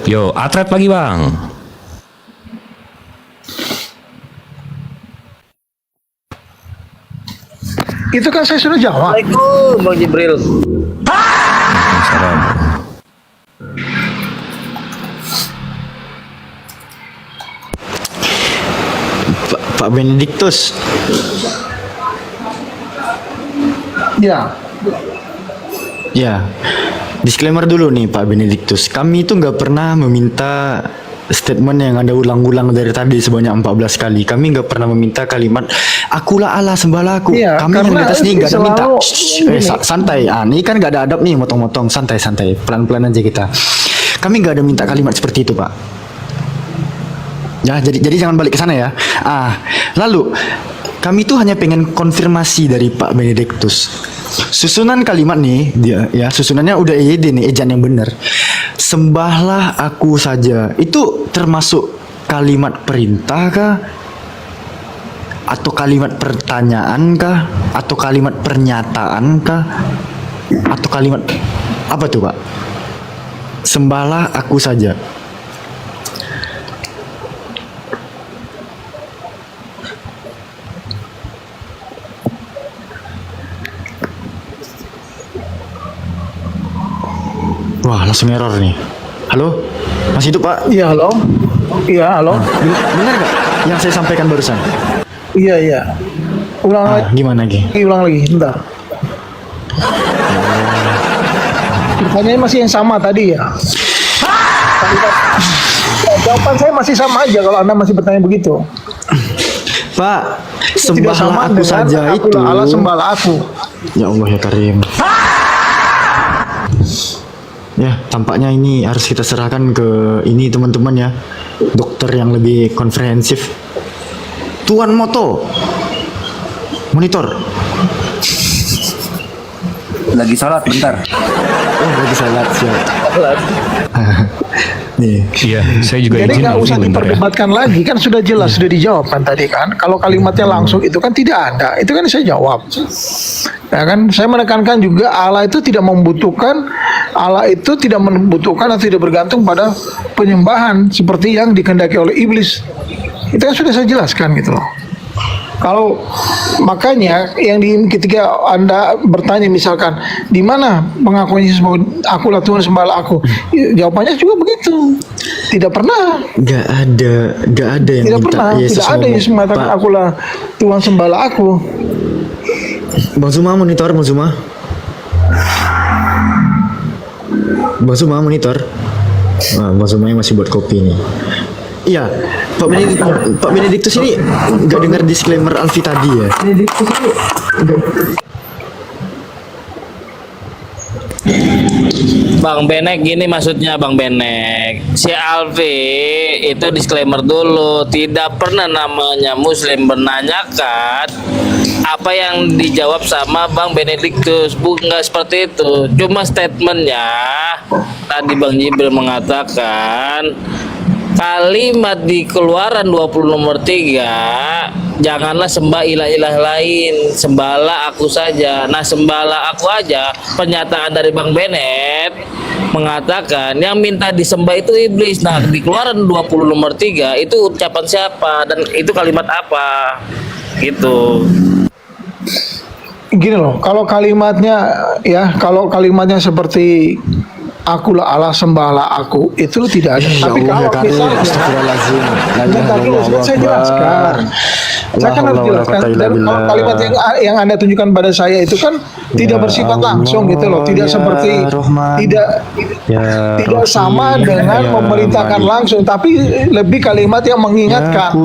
Yo, atret lagi bang.
Itu kan saya sudah jawab.
Assalamualaikum Bang Jibril.
Pak Benediktus.
Ya.
Ya, disclaimer dulu nih Pak Benediktus. Kami itu nggak pernah meminta statement yang ada ulang-ulang dari tadi sebanyak 14 kali. Kami nggak pernah meminta kalimat akulah Allah sembahlah aku.
Iya,
Kami yang di atas nih nggak ada minta.
selalu
Santai. Ini kan nggak ada adab nih, motong-motong. Santai. Pelan-pelan aja kita. Kami nggak ada minta kalimat seperti itu Pak. Ya, jadi jangan balik ke sana ya. Lalu kami tuh hanya pengen konfirmasi dari Pak Benediktus. Susunan kalimat nih, susunannya udah EYD nih, ejaan yang benar. Sembahlah aku saja. Itu termasuk kalimat perintah kah? Atau kalimat pertanyaan kah? Atau kalimat pernyataan kah? Atau kalimat apa tuh, Pak? Sembahlah aku saja. Wah, langsung error nih. Halo? Masih hidup, Pak?
Iya, halo. Iya, halo.
Benar nggak yang saya sampaikan barusan?
Iya. Ulang lagi.
Gimana lagi?
Ulang lagi, bentar. Pertanyaannya masih yang sama tadi ya. Jawaban saya masih sama aja kalau Anda masih bertanya begitu.
Pak,
Tidak sama
sembahlah aku
dengan
saja itu.
akulah Allah sembahlah aku.
Ya Allah ya Karim. Ya, tampaknya ini harus kita serahkan ke ini teman-teman ya. Dokter yang lebih komprehensif. Tuan Moto. Monitor.
Lagi salat bentar.
Oh, lagi salat siap. nih.
Iya, saya juga
Jadi
izin
nggak
Alfi
usah
bentar ya.
diperdebatkan lagi, kan sudah jelas, sudah dijawab kan tadi kan. Kalau kalimatnya langsung itu kan tidak ada, itu kan saya jawab. Ya kan, saya menekankan juga Allah itu tidak membutuhkan atau tidak bergantung pada penyembahan seperti yang dikehendaki oleh iblis. Itu kan sudah saya jelaskan gitu loh. Kalau makanya ketika Anda bertanya misalkan di mana pengakuan Yesus bahwa akulah Tuhan sembahlah aku, jawabannya juga begitu. Tidak pernah.
Gak ada yang
Tidak
minta
pernah.
Yesus
Tidak ada yang
ngomong,
mengatakan
Pak.
akulah Tuhan sembahlah aku.
Bang Zuma monitor, Bang Zuma. Bang Zuma monitor. Nah, Bang Zuma yang masih buat kopi nih. Iya, Pak Benediktus ini nggak dengar disclaimer Alfi tadi ya.
Bang Benek gini maksudnya Bang Benek, si Alfi itu disclaimer dulu, tidak pernah namanya Muslim menanyakan apa yang dijawab sama Bang Benediktus, bukan seperti itu. Cuma statementnya tadi Bang Jibril mengatakan kalimat di Keluaran 20 nomor 3, janganlah sembah ilah-ilah lain, sembahlah aku saja. Nah, sembahlah aku aja, pernyataan dari Bang Benet mengatakan yang minta disembah itu iblis. Nah, di Keluaran 20 nomor 3 itu ucapan siapa dan itu kalimat apa? Gitu.
Gini loh, kalau kalimatnya seperti akulah Allah sembahlah aku, itu tidak ada. Tapi kalau misalnya saya jelaskan, saya kan harus jelaskan. Dan kalau kalimat yang Anda tunjukkan pada saya itu kan tidak bersifat langsung gitu loh, tidak seperti tidak sama dengan memerintahkan langsung, tapi lebih kalimat yang mengingatkan.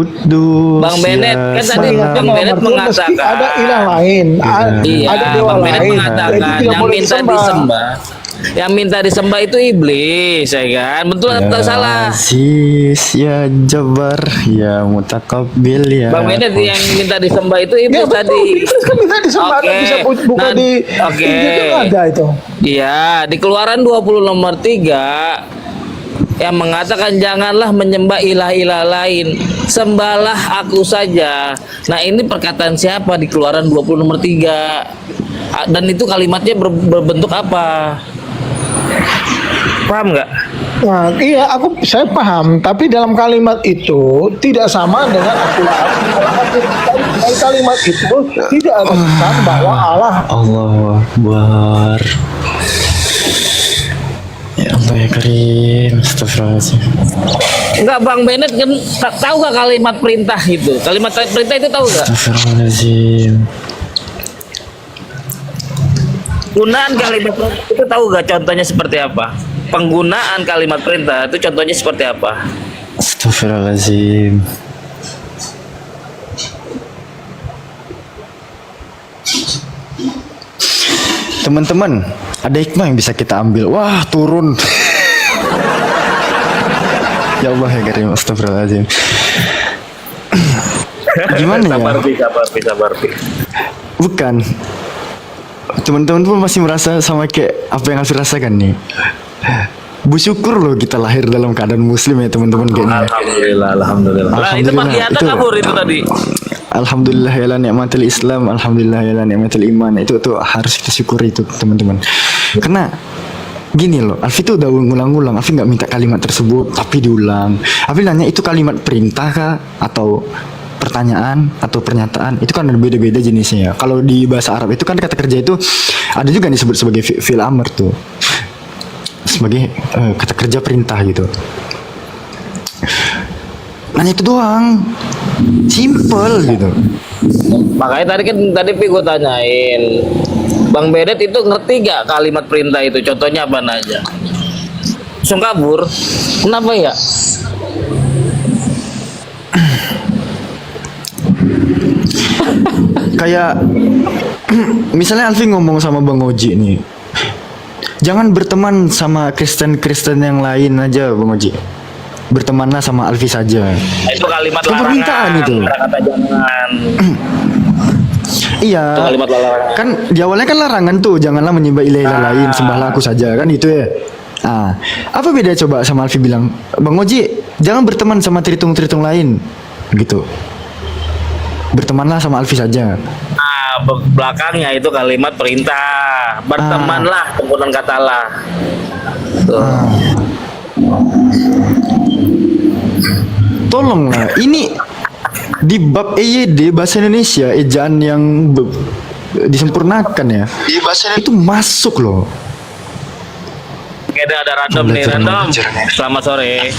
Bang Benet kan tadi Bang Benet mengatakan
ada ilah lain, ada dewa
Bang Benet
lain,
mengatakan yang minta disembah. Yang minta disembah itu iblis, ya kan? Betul atau salah?
Aziz, ya Jabar, ya Mutakabbil, ya.
Bang Benet yang minta disembah itu iblis tadi.
Iblis kan minta disembah, bisa buka di ada itu.
Iya, di Keluaran 20 nomor 3 yang mengatakan janganlah menyembah ilah-ilah lain, sembahlah aku saja. Nah, ini perkataan siapa di Keluaran 20 nomor 3? Dan itu kalimatnya berbentuk apa? Paham nggak?
Nah, iya, saya paham, tapi dalam kalimat itu tidak sama dengan akulah aku. Dalam kalimat itu tidak ada pesan bahwa Allah.
Allahu Akbar. Ya Allah ya Karim, astagfirullahaladzim.
Enggak, Bang Benet kan tahu nggak kalimat perintah itu? Kalimat perintah itu tahu nggak?
Astagfirullahaladzim.
Penggunaan kalimat perintah itu tahu nggak contohnya seperti apa? Penggunaan kalimat perintah itu contohnya seperti apa?
Astagfirullahaladzim. Teman-teman, ada hikmah yang bisa kita ambil. Wah, turun. Ya Allah ya Karim, astagfirullahaladzim. Gimana ya?
Sabar.
Bukan. Teman-teman pun masih merasa sama kayak apa yang Alfi rasakan nih. Bersyukur loh kita lahir dalam keadaan muslim ya teman-teman kayaknya.
Alhamdulillah. Nah, itu bagian kabur itu tadi.
Alhamdulillah ya la ni'matul Islam, alhamdulillah ya la ni'matul iman. Itu harus kita syukuri itu teman-teman. Karena gini loh, Alfi tuh udah ngulang-ngulang, Alfi nggak minta kalimat tersebut tapi diulang. Alfi nanya itu kalimat perintah kah atau pertanyaan atau pernyataan, itu kan ada beda-beda jenisnya ya. Kalau di bahasa Arab itu kan kata kerja itu ada juga disebut sebagai fi'il amr tuh, sebagai kata kerja perintah gitu. Nanya itu doang, simple gitu.
Makanya tadi gue tanyain, Bang Bedet itu ngerti gak kalimat perintah itu? Contohnya apa aja? Langsung kabur. Kenapa ya?
Kayak misalnya Alfi ngomong sama Bang Oji nih, jangan berteman sama Kristen-Kristen yang lain aja Bang Oji, bertemanlah sama Alfi saja.
Itu kalimat
permintaan itu.
Kata jangan.
Iya.
Itu kalimat larangan.
Kan di awalnya kan larangan tuh, janganlah menyembah ilah lain, sembahlah aku saja kan itu ya. Apa beda coba sama Alfi bilang, Bang Oji, jangan berteman sama tritung-tritung lain, gitu. Bertemanlah sama Alfi saja.
Belakangnya itu kalimat perintah, bertemanlah, penggunaan kata lah.
Tolonglah, ini di bab EYD bahasa Indonesia ejaan yang disempurnakan ya. Itu masuk loh.
Oke, ada random nih, random. Selamat sore.